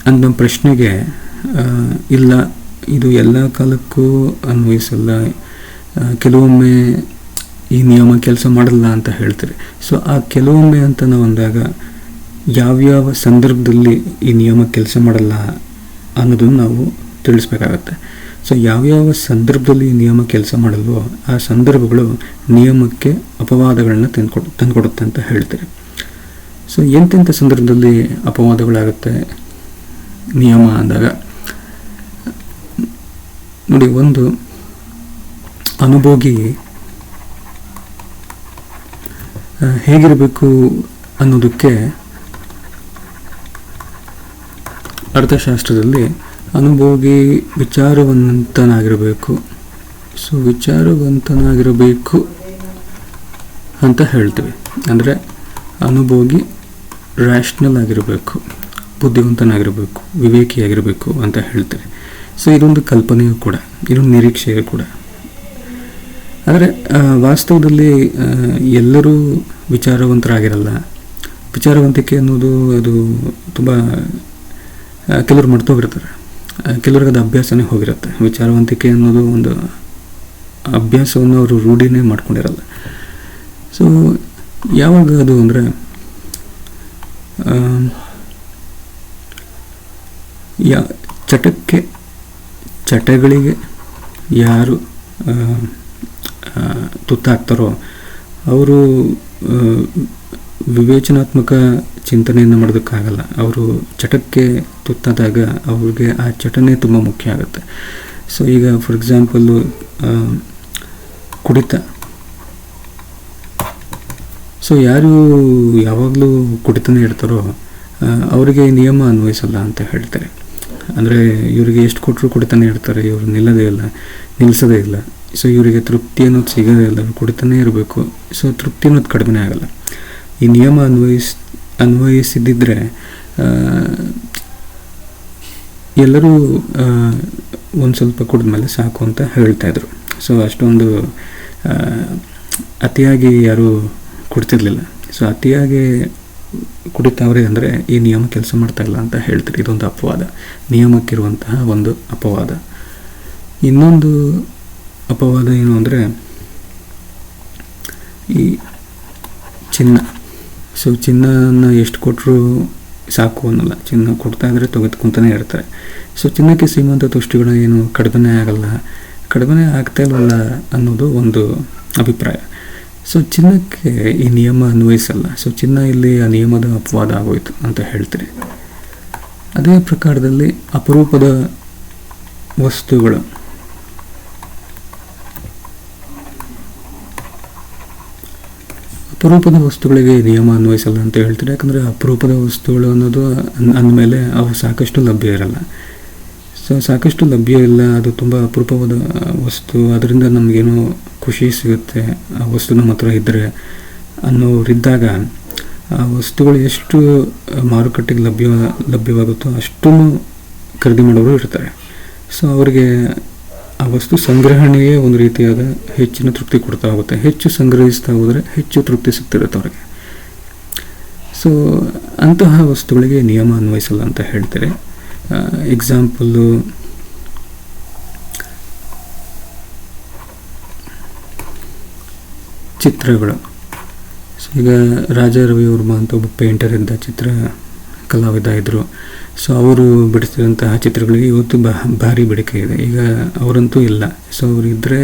ಅನ್ನೋ ಪ್ರಶ್ನೆಗೆ ಇಲ್ಲ, ಇದು ಎಲ್ಲ ಕಾಲಕ್ಕೂ ಅನ್ವಯಿಸಲ್ಲ, ಕೆಲವೊಮ್ಮೆ ಈ ನಿಯಮ ಕೆಲಸ ಮಾಡಲ್ಲ ಅಂತ ಹೇಳ್ತಾರೆ. ಸೊ ಆ ಕೆಲವೊಮ್ಮೆ ಅಂತ ನಾವು ಅಂದಾಗ ಯಾವ್ಯಾವ ಸಂದರ್ಭದಲ್ಲಿ ಈ ನಿಯಮ ಕೆಲಸ ಮಾಡಲ್ಲ ಅನ್ನೋದನ್ನು ನಾವು ತಿಳಿಸ್ಬೇಕಾಗತ್ತೆ. ಸೊ ಯಾವ್ಯಾವ ಸಂದರ್ಭದಲ್ಲಿ ಈ ನಿಯಮ ಕೆಲಸ ಮಾಡಲ್ವೋ ಆ ಸಂದರ್ಭಗಳು ನಿಯಮಕ್ಕೆ ಅಪವಾದಗಳನ್ನ ತಂದುಕೊಡುತ್ತೆ ಅಂತ ಹೇಳ್ತಾರೆ. ಸೊ ಎಂತೆಂಥ ಸಂದರ್ಭದಲ್ಲಿ ಅಪವಾದಗಳಾಗುತ್ತೆ ನಿಯಮ ಅಂದಾಗ ನೋಡಿ, ಒಂದು ಅನುಭೋಗಿ ಹೇಗಿರಬೇಕು ಅನ್ನೋದಕ್ಕೆ ಅರ್ಥಶಾಸ್ತ್ರದಲ್ಲಿ ಅನುಭೋಗಿ ವಿಚಾರವಂತನಾಗಿರಬೇಕು. ಸೊ ವಿಚಾರವಂತನಾಗಿರಬೇಕು ಅಂತ ಹೇಳ್ತೀವಿ. ಅಂದರೆ ಅನುಭೋಗಿ ರ್ಯಾಷನಲ್ ಆಗಿರಬೇಕು, ಬುದ್ಧಿವಂತನಾಗಿರಬೇಕು, ವಿವೇಕಿಯಾಗಿರಬೇಕು ಅಂತ ಹೇಳ್ತಾರೆ. ಸೊ ಇದೊಂದು ಕಲ್ಪನೆಯೂ ಕೂಡ, ಇದೊಂದು ನಿರೀಕ್ಷೆಯೂ ಕೂಡ. ಆದರೆ ವಾಸ್ತವದಲ್ಲಿ ಎಲ್ಲರೂ ವಿಚಾರವಂತರಾಗಿರಲ್ಲ. ವಿಚಾರವಂತಿಕೆ ಅನ್ನೋದು ಅದು ತುಂಬ ಕೆಲವರು ಮಾಡ್ತೋಗಿರ್ತಾರೆ, ಕೆಲವ್ರಿಗೆ ಅದು ಅಭ್ಯಾಸನೇ ಹೋಗಿರುತ್ತೆ. ವಿಚಾರವಂತಿಕೆ ಅನ್ನೋದು ಒಂದು ಅಭ್ಯಾಸವನ್ನು ಅವರು ರೂಢಿನೇ ಮಾಡ್ಕೊಂಡಿರಲ್ಲ. ಸೊ ಯಾವಾಗ ಅದು ಅಂದರೆ ಚಟಗಳಿಗೆ ಯಾರು ತುತ್ತಾಗ್ತಾರೋ ಅವರು ವಿವೇಚನಾತ್ಮಕ ಚಿಂತನೆಯನ್ನು ಮಾಡೋದಕ್ಕಾಗಲ್ಲ. ಅವರು ಚಟಕ್ಕೆ ತುತ್ತಾದಾಗ ಅವ್ರಿಗೆ ಆ ಚಟನೆ ತುಂಬ ಮುಖ್ಯ ಆಗುತ್ತೆ. ಸೊ ಈಗ ಫಾರ್ ಎಕ್ಸಾಂಪಲ್ಲು ಕುಡಿತ. ಸೊ ಯಾರು ಯಾವಾಗಲೂ ಕುಡಿತಾನೆ ಇರ್ತಾರೋ ಅವರಿಗೆ ನಿಯಮ ಅನ್ವಯಿಸಲ್ಲ ಅಂತ ಹೇಳ್ತಾರೆ. ಅಂದರೆ ಇವರಿಗೆ ಎಷ್ಟು ಕೊಟ್ಟರು ಕುಡಿತಾನೆ ಇರ್ತಾರೆ, ಇವರು ನಿಲ್ಲಿಸೋದೇ ಇಲ್ಲ. ಸೊ ಇವರಿಗೆ ತೃಪ್ತಿ ಅನ್ನೋದು ಸಿಗೋದೇ ಇಲ್ಲ, ಇವರು ಕುಡಿತಾನೇ ಇರಬೇಕು. ಸೊ ತೃಪ್ತಿ ಅನ್ನೋದು ಕಡಿಮೆ ಆಗಲ್ಲ. ಈ ನಿಯಮ ಅನ್ವಯಿಸಿದ್ದಿದ್ರೆ ಎಲ್ಲರೂ ಒಂದು ಸ್ವಲ್ಪ ಕುಡಿದ್ಮೇಲೆ ಸಾಕು ಅಂತ ಹೇಳ್ತಾಯಿದ್ರು. ಸೊ ಅಷ್ಟೊಂದು ಅತಿಯಾಗಿ ಯಾರೂ ಕುಡ್ತಿರ್ಲಿಲ್ಲ. ಸೊ ಅತಿಯಾಗಿ ಕುಡಿತಾವ್ರೆ ಅಂದರೆ ಈ ನಿಯಮ ಕೆಲಸ ಮಾಡ್ತಾಯಿಲ್ಲ ಅಂತ ಹೇಳ್ತಾರೆ. ಇದೊಂದು ಅಪವಾದ, ನಿಯಮಕ್ಕಿರುವಂತಹ ಒಂದು ಅಪವಾದ. ಇನ್ನೊಂದು ಅಪವಾದ ಏನು ಅಂದರೆ ಈ ಚಿನ್ನ. ಸೊ ಚಿನ್ನನ ಎಷ್ಟು ಕೊಟ್ಟರು ಸಾಕು ಅನ್ನಲ್ಲ, ಚಿನ್ನ ಕೊಡ್ತಾ ಇದ್ದರೆ ತೆಗೆದುಕೊಂತಾನೆ ಇರ್ತಾರೆ. ಸೊ ಚಿನ್ನಕ್ಕೆ ಸೀಮಂತ ತುಷ್ಟಿಗುಣ ಏನು ಕಡಿಮೆ ಆಗಲ್ಲ, ಕಡಿಮೆ ಆಗ್ತಾ ಇಲ್ವಲ್ಲ ಅನ್ನೋದು ಒಂದು ಅಭಿಪ್ರಾಯ. ಸೊ ಚಿನ್ನಕ್ಕೆ ಈ ನಿಯಮ ಅನ್ವಯಿಸಲ್ಲ. ಸೊ ಚಿನ್ನ ಇಲ್ಲಿ ಆ ನಿಯಮದ ಅಪವಾದ ಆಗೋಯ್ತು ಅಂತ ಹೇಳ್ತೀರಿ. ಅದೇ ಪ್ರಕಾರದಲ್ಲಿ ಅಪರೂಪದ ವಸ್ತುಗಳು, ಅಪರೂಪದ ವಸ್ತುಗಳಿಗೆ ನಿಯಮ ಅನ್ವಯಿಸಲ್ಲ ಅಂತ ಹೇಳ್ತಾರೆ. ಯಾಕಂದರೆ ಅಪರೂಪದ ವಸ್ತುಗಳು ಅನ್ನೋದು ಅಂದಮೇಲೆ ಅವು ಸಾಕಷ್ಟು ಲಭ್ಯ ಇರಲ್ಲ. ಸೊ ಸಾಕಷ್ಟು ಲಭ್ಯ ಇಲ್ಲ, ಅದು ತುಂಬ ಅಪರೂಪವಾದ ವಸ್ತು, ಅದರಿಂದ ನಮಗೇನೋ ಖುಷಿ ಸಿಗುತ್ತೆ ಆ ವಸ್ತು ನಮ್ಮ ಹತ್ರ ಇದ್ದರೆ ಅನ್ನೋರಿದ್ದಾಗ ಆ ವಸ್ತುಗಳು ಎಷ್ಟು ಮಾರುಕಟ್ಟೆಗೆ ಲಭ್ಯವಾಗುತ್ತೋ ಅಷ್ಟನ್ನು ಖರೀದಿ ಮಾಡೋರು ಇರ್ತಾರೆ. ಸೊ ಅವರಿಗೆ ಆ ವಸ್ತು ಸಂಗ್ರಹಣೆಯೇ ಒಂದು ರೀತಿಯಾದ ಹೆಚ್ಚಿನ ತೃಪ್ತಿ ಕೊಡ್ತಾ ಹೋಗುತ್ತೆ. ಹೆಚ್ಚು ಸಂಗ್ರಹಿಸ್ತಾ ಹೋದರೆ ಹೆಚ್ಚು ತೃಪ್ತಿ ಸಿಗ್ತಿರುತ್ತೆ ಅವರಿಗೆ. ಸೊ ಅಂತಹ ವಸ್ತುಗಳಿಗೆ ನಿಯಮ ಅನ್ವಯಿಸಲ್ಲ ಅಂತ ಹೇಳ್ತಾರೆ. ಎಕ್ಸಾಂಪಲ್ಲು ಚಿತ್ರಗಳು. ಸೊ ಈಗ ರಾಜಾ ರವಿವರ್ಮ ಅಂತ ಒಬ್ಬ ಪೇಂಟರ್ ಇದ್ದ, ಚಿತ್ರ ಕಲಾವಿದ ಇದ್ದರು. ಸೊ ಅವರು ಬಿಡಿಸಿದಂತಹ ಚಿತ್ರಗಳಿಗೆ ಇವತ್ತು ಭಾರಿ ಬೇಡಿಕೆ ಇದೆ. ಈಗ ಅವರಂತೂ ಇಲ್ಲ. ಸೊ ಅವರಿದ್ದರೆ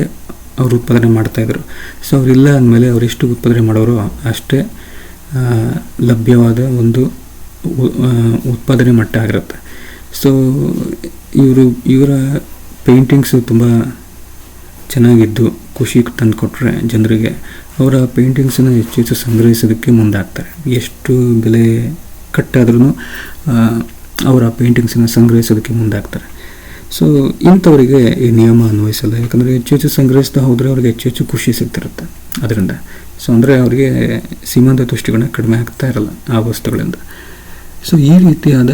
ಅವರು ಉತ್ಪಾದನೆ ಮಾಡ್ತಾಯಿದ್ರು. ಸೊ ಅವರಿಲ್ಲ ಅಂದಮೇಲೆ ಅವರೆಷ್ಟು ಉತ್ಪಾದನೆ ಮಾಡೋರು ಅಷ್ಟೇ ಲಭ್ಯವಾದ ಒಂದು ಉತ್ಪಾದನೆ ಮಟ್ಟ ಆಗಿರುತ್ತೆ. ಸೊ ಇವರ ಪೇಂಟಿಂಗ್ಸು ತುಂಬ ಚೆನ್ನಾಗಿದ್ದು ಖುಷಿ ತಂದುಕೊಟ್ರೆ ಜನರಿಗೆ, ಅವರ ಪೇಂಟಿಂಗ್ಸನ್ನು ಹೆಚ್ಚು ಹೆಚ್ಚು ಸಂಗ್ರಹಿಸೋದಕ್ಕೆ ಮುಂದಾಗ್ತಾರೆ. ಎಷ್ಟು ಬೆಲೆ ಕಟ್ಟಾದ್ರೂ ಅವರ ಪೇಂಟಿಂಗ್ಸನ್ನು ಸಂಗ್ರಹಿಸೋದಕ್ಕೆ ಮುಂದಾಗ್ತಾರೆ. ಸೊ ಇಂಥವರಿಗೆ ಈ ನಿಯಮ ಅನ್ವಯಿಸಲ್ಲ. ಯಾಕಂದರೆ ಹೆಚ್ಚು ಹೆಚ್ಚು ಸಂಗ್ರಹಿಸ್ತಾ ಹೋದರೆ ಅವ್ರಿಗೆ ಹೆಚ್ಚು ಹೆಚ್ಚು ಖುಷಿ ಸಿಗ್ತಿರುತ್ತೆ ಅದರಿಂದ. ಸೊ ಅಂದರೆ ಅವರಿಗೆ ಸೀಮಂತ ತುಷ್ಟಿಗುಣ ಕಡಿಮೆ ಆಗ್ತಾ ಇರಲ್ಲ ಆ ವಸ್ತುಗಳಿಂದ. ಸೊ ಈ ರೀತಿಯಾದ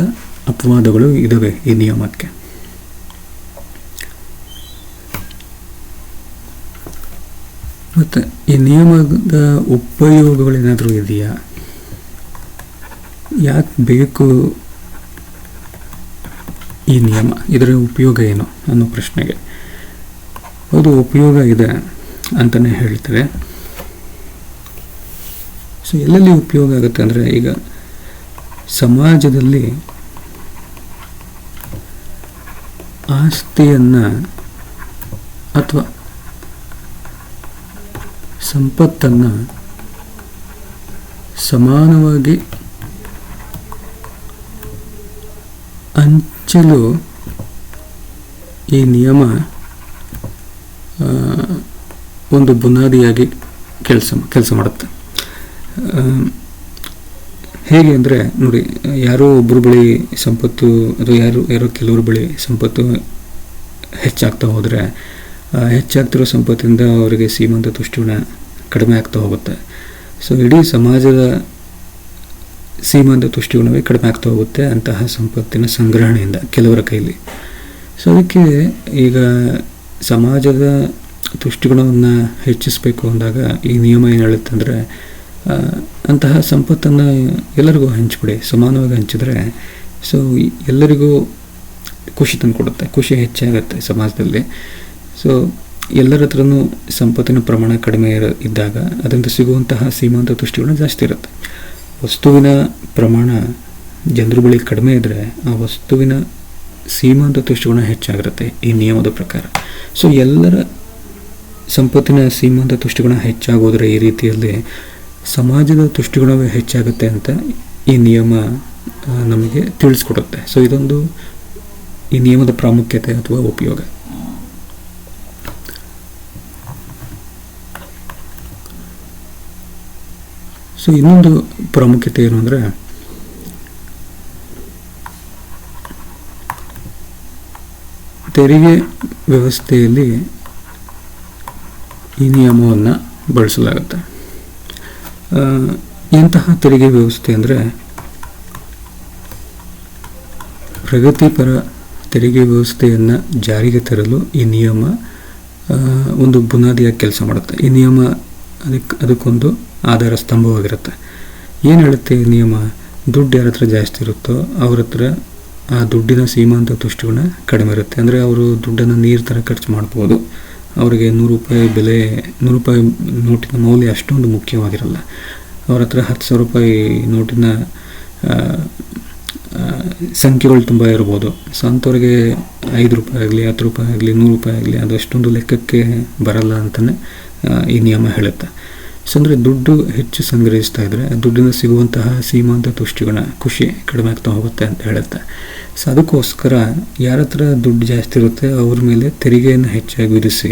ಅಪವಾದಗಳು ಇದ್ದಾವೆ ಈ ನಿಯಮಕ್ಕೆ. ಮತ್ತು ಈ ನಿಯಮದ ಉಪಯೋಗಗಳೇನಾದರೂ ಇದೆಯಾ, ಯಾಕೆ ಬೇಕು ಈ ನಿಯಮ, ಇದರ ಉಪಯೋಗ ಏನು ಅನ್ನೋ ಪ್ರಶ್ನೆಗೆ ಹೌದು ಉಪಯೋಗ ಇದೆ ಅಂತಲೇ ಹೇಳ್ತಾರೆ. ಸೊ ಎಲ್ಲೆಲ್ಲಿ ಉಪಯೋಗ ಆಗುತ್ತೆ ಅಂದರೆ, ಈಗ ಸಮಾಜದಲ್ಲಿ ಆಸ್ತಿಯನ್ನು ಅಥವಾ ಸಂಪತ್ತನ್ನು ಸಮಾನವಾಗಿ ಹಂಚಲು ಈ ನಿಯಮ ಒಂದು ಬುನಾದಿಯಾಗಿ ಕೆಲಸ ಮಾಡುತ್ತೆ. ಹೇಗೆ ಅಂದರೆ ನೋಡಿ, ಯಾರೋ ಒಬ್ಬರು ಬಳಿ ಸಂಪತ್ತು ಅಥವಾ ಯಾರೋ ಕೆಲವರು ಬಳಿ ಸಂಪತ್ತು ಹೆಚ್ಚಾಗ್ತಾ ಹೋದರೆ ಹೆಚ್ಚಾಗ್ತಿರೋ ಸಂಪತ್ತಿಂದ ಅವರಿಗೆ ಸೀಮಂತ ತುಷ್ಟಿಗುಣ ಕಡಿಮೆ ಆಗ್ತಾ ಹೋಗುತ್ತೆ. ಸೊ ಇಡೀ ಸಮಾಜದ ಸೀಮಂತ ತುಷ್ಟಿಗುಣವೇ ಕಡಿಮೆ ಆಗ್ತಾ ಹೋಗುತ್ತೆ ಅಂತಹ ಸಂಪತ್ತಿನ ಸಂಗ್ರಹಣೆಯಿಂದ ಕೆಲವರ ಕೈಲಿ. ಸೊ ಅದಕ್ಕೆ ಈಗ ಸಮಾಜದ ತುಷ್ಟಿಗುಣವನ್ನು ಹೆಚ್ಚಿಸಬೇಕು ಅಂದಾಗ ಈ ನಿಯಮ ಏನು ಹೇಳುತ್ತೆ ಅಂದರೆ, ಅಂತಹ ಸಂಪತ್ತನ್ನು ಎಲ್ಲರಿಗೂ ಹಂಚಿಬಿಡಿ, ಸಮಾನವಾಗಿ ಹಂಚಿದ್ರೆ ಸೊ ಎಲ್ಲರಿಗೂ ಖುಷಿ ತಂದುಕೊಡುತ್ತೆ, ಖುಷಿ ಹೆಚ್ಚಾಗುತ್ತೆ ಸಮಾಜದಲ್ಲಿ. ಸೊ ಎಲ್ಲರ ಹತ್ರನೂ ಸಂಪತ್ತಿನ ಪ್ರಮಾಣ ಕಡಿಮೆ ಇದ್ದಾಗ ಅದರಿಂದ ಸಿಗುವಂತಹ ಸೀಮಂತ ತುಷ್ಟಿಗುಣ ಜಾಸ್ತಿ ಇರುತ್ತೆ. ವಸ್ತುವಿನ ಪ್ರಮಾಣ ಜನರ ಬಳಿ ಕಡಿಮೆ ಇದ್ದರೆ ಆ ವಸ್ತುವಿನ ಸೀಮಂತ ತುಷ್ಟಿಗುಣ ಹೆಚ್ಚಾಗಿರುತ್ತೆ ಈ ನಿಯಮದ ಪ್ರಕಾರ. ಸೊ ಎಲ್ಲರ ಸಂಪತ್ತಿನ ಸೀಮಂತ ತುಷ್ಟಿಗುಣ ಹೆಚ್ಚಾಗೋದ್ರೆ ಈ ರೀತಿಯಲ್ಲಿ ಸಮಾಜದ ತುಷ್ಟಿಗುಣವೇ ಹೆಚ್ಚಾಗುತ್ತೆ ಅಂತ ಈ ನಿಯಮ ನಮಗೆ ತಿಳಿಸ್ಕೊಡುತ್ತೆ. ಸೊ ಇದೊಂದು ಈ ನಿಯಮದ ಪ್ರಾಮುಖ್ಯತೆ ಅಥವಾ ಉಪಯೋಗ. ಸೊ ಇನ್ನೊಂದು ಪ್ರಾಮುಖ್ಯತೆ ಏನು ಅಂದರೆ, ತೆರಿಗೆ ವ್ಯವಸ್ಥೆಯಲ್ಲಿ ಈ ನಿಯಮವನ್ನು ಬಳಸಲಾಗುತ್ತೆ. ಎಂತಹ ತೆರಿಗೆ ವ್ಯವಸ್ಥೆ ಅಂದರೆ ಪ್ರಗತಿಪರ ತೆರಿಗೆ ವ್ಯವಸ್ಥೆಯನ್ನು ಜಾರಿಗೆ ತರಲು ಈ ನಿಯಮ ಒಂದು ಬುನಾದಿಯಾಗಿ ಕೆಲಸ ಮಾಡುತ್ತೆ. ಈ ನಿಯಮ ಅದಕ್ಕೊಂದು ಆಧಾರ ಸ್ತಂಭವಾಗಿರುತ್ತೆ. ಏನು ಹೇಳುತ್ತೆ ಈ ನಿಯಮ? ದುಡ್ಡು ಯಾರ ಹತ್ರ ಜಾಸ್ತಿ ಇರುತ್ತೋ ಅವ್ರ ಹತ್ರ ಆ ದುಡ್ಡಿನ ಸೀಮಾಂತ ತುಷ್ಟುಗುಣ ಕಡಿಮೆ ಇರುತ್ತೆ. ಅಂದರೆ ಅವರು ದುಡ್ಡನ್ನು ನೀರು ಥರ ಖರ್ಚು ಮಾಡ್ಬೋದು. ಅವರಿಗೆ 100 ರೂಪಾಯಿ ಬೆಲೆ, 100 ರೂಪಾಯಿ ನೋಟಿನ ಮೌಲ್ಯ ಅಷ್ಟೊಂದು ಮುಖ್ಯವಾಗಿರಲ್ಲ. ಅವ್ರ ಹತ್ರ 10,000 ರೂಪಾಯಿ ನೋಟಿನ ಸಂಖ್ಯೆಗಳು ತುಂಬ ಇರ್ಬೋದು. ಸೊ ಅಂಥವ್ರಿಗೆ 5 ರೂಪಾಯಿ ಆಗಲಿ, 10 ರೂಪಾಯಿ ಆಗಲಿ, 100 ರೂಪಾಯಿ ಆಗಲಿ ಅದು ಅಷ್ಟೊಂದು ಲೆಕ್ಕಕ್ಕೆ ಬರಲ್ಲ ಅಂತಲೇ ಈ ನಿಯಮ ಹೇಳುತ್ತೆ. ಸೊ ಅಂದರೆ ದುಡ್ಡು ಹೆಚ್ಚು ಸಂಗ್ರಹಿಸ್ತಾ ಇದ್ದರೆ ದುಡ್ಡಿನ ಸಿಗುವಂತಹ ಸೀಮಾಂತ ತುಷ್ಟಿಗುಣ ಖುಷಿ ಕಡಿಮೆ ಆಗ್ತಾ ಹೋಗುತ್ತೆ ಅಂತ ಹೇಳುತ್ತೆ. ಸೊ ಅದಕ್ಕೋಸ್ಕರ ಯಾರ ಹತ್ರ ದುಡ್ಡು ಜಾಸ್ತಿ ಇರುತ್ತೆ ಅವ್ರ ಮೇಲೆ ತೆರಿಗೆಯನ್ನು ಹೆಚ್ಚಾಗಿ ವಿಧಿಸಿ,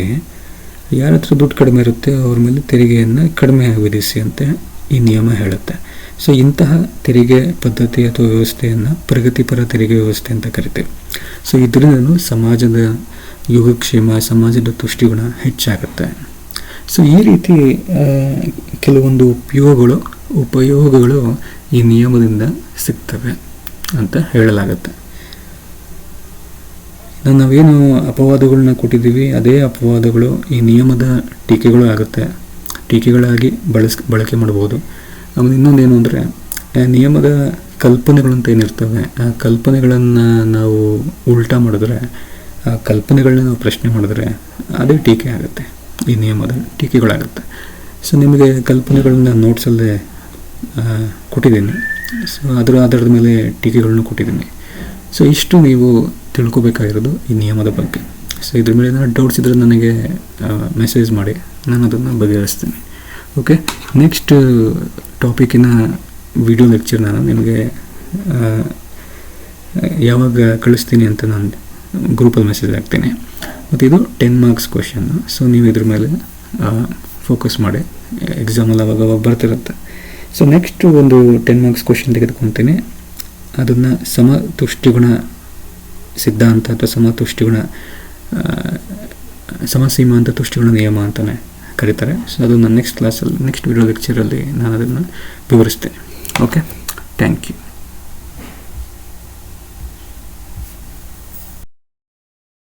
ಯಾರ ಹತ್ರ ದುಡ್ಡು ಕಡಿಮೆ ಇರುತ್ತೆ ಅವ್ರ ಮೇಲೆ ತೆರಿಗೆಯನ್ನು ಕಡಿಮೆಯಾಗಿ ವಿಧಿಸಿ ಅಂತ ಈ ನಿಯಮ ಹೇಳುತ್ತೆ. ಸೊ ಇಂತಹ ತೆರಿಗೆ ಪದ್ಧತಿ ಅಥವಾ ವ್ಯವಸ್ಥೆಯನ್ನು ಪ್ರಗತಿಪರ ತೆರಿಗೆ ವ್ಯವಸ್ಥೆ ಅಂತ ಕರಿತೀವಿ. ಸೊ ಇದರಿಂದ ಸಮಾಜದ ಯೋಗಕ್ಷೇಮ, ಸಮಾಜದ ತುಷ್ಟಿಗುಣ ಹೆಚ್ಚಾಗುತ್ತೆ. ಸೊ ಈ ರೀತಿ ಕೆಲವೊಂದು ಉಪಯೋಗಗಳು ಈ ನಿಯಮದಿಂದ ಸಿಗ್ತವೆ ಅಂತ ಹೇಳಲಾಗುತ್ತೆ. ನಾವೇನು ಅಪವಾದಗಳನ್ನ ಕೊಟ್ಟಿದ್ದೀವಿ ಅದೇ ಅಪವಾದಗಳು ಈ ನಿಯಮದ ಟೀಕೆಗಳಾಗಿ ಬಳಕೆ ಮಾಡ್ಬೋದು. ಆಮೇಲೆ ಇನ್ನೊಂದೇನು ಅಂದರೆ ನಿಯಮದ ಕಲ್ಪನೆಗಳಂತ ಏನಿರ್ತವೆ ಆ ಕಲ್ಪನೆಗಳನ್ನು ನಾವು ಉಲ್ಟಾ ಮಾಡಿದ್ರೆ, ಆ ಕಲ್ಪನೆಗಳನ್ನ ನಾವು ಪ್ರಶ್ನೆ ಮಾಡಿದ್ರೆ ಅದೇ ಟೀಕೆ ಆಗುತ್ತೆ, ಈ ನಿಯಮದ ಟೀಕೆಗಳಾಗುತ್ತೆ. ಸೊ ನಿಮಗೆ ಕಲ್ಪನೆಗಳನ್ನ ನೋಟ್ಸಲ್ಲೇ ಕೊಟ್ಟಿದ್ದೀನಿ. ಸೊ ಅದರ ಆಧಾರದ ಮೇಲೆ ಟೀಕೆಗಳನ್ನ ಕೊಟ್ಟಿದ್ದೀನಿ. ಸೊ ಇಷ್ಟು ನೀವು ತಿಳ್ಕೊಬೇಕಾಗಿರೋದು ಈ ನಿಯಮದ ಬಗ್ಗೆ. ಸೊ ಇದ್ರ ಮೇಲೆ ಏನಾದ್ರು ಡೌಟ್ಸ್ ಇದ್ದರೆ ನನಗೆ ಮೆಸೇಜ್ ಮಾಡಿ, ನಾನು ಅದನ್ನು ಬಗೆಹರಿಸ್ತೀನಿ. ಓಕೆ, ನೆಕ್ಸ್ಟ್ ಟಾಪಿಕಿನ ವಿಡಿಯೋ ಲೆಕ್ಚರ್ ನಾನು ನಿಮಗೆ ಯಾವಾಗ ಕಳಿಸ್ತೀನಿ ಅಂತ ನಾನು ಗ್ರೂಪಲ್ಲಿ ಮೆಸೇಜ್ ಹಾಕ್ತೀನಿ. ಮತ್ತು ಇದು 10 ಮಾರ್ಕ್ಸ್ ಕ್ವಶನ್ನು. ಸೊ ನೀವು ಇದ್ರ ಮೇಲೆ ಫೋಕಸ್ ಮಾಡಿ, ಎಕ್ಸಾಮಲ್ಲಿ ಅವಾಗ ಬರ್ತಿರುತ್ತೆ. ಸೊ ನೆಕ್ಸ್ಟ್ ಒಂದು 10 ಮಾರ್ಕ್ಸ್ ಕ್ವಶನ್ ತೆಗೆದುಕೊತೀನಿ. ಅದನ್ನು ಸಮತುಷ್ಟಿಗುಣ ಸಿದ್ಧಾಂತ ಅಥವಾ ಸಮಸೀಮಾಂತ ತುಷ್ಟಿಗುಣ ನಿಯಮ ಅಂತಲೇ ಕರೀತಾರೆ. ಸೊ ಅದು ನನ್ನ ನೆಕ್ಸ್ಟ್ ವಿಡಿಯೋ ಲೆಕ್ಚರಲ್ಲಿ ನಾನು ಅದನ್ನು ವಿವರಿಸ್ತೇನೆ. Okay, thank you.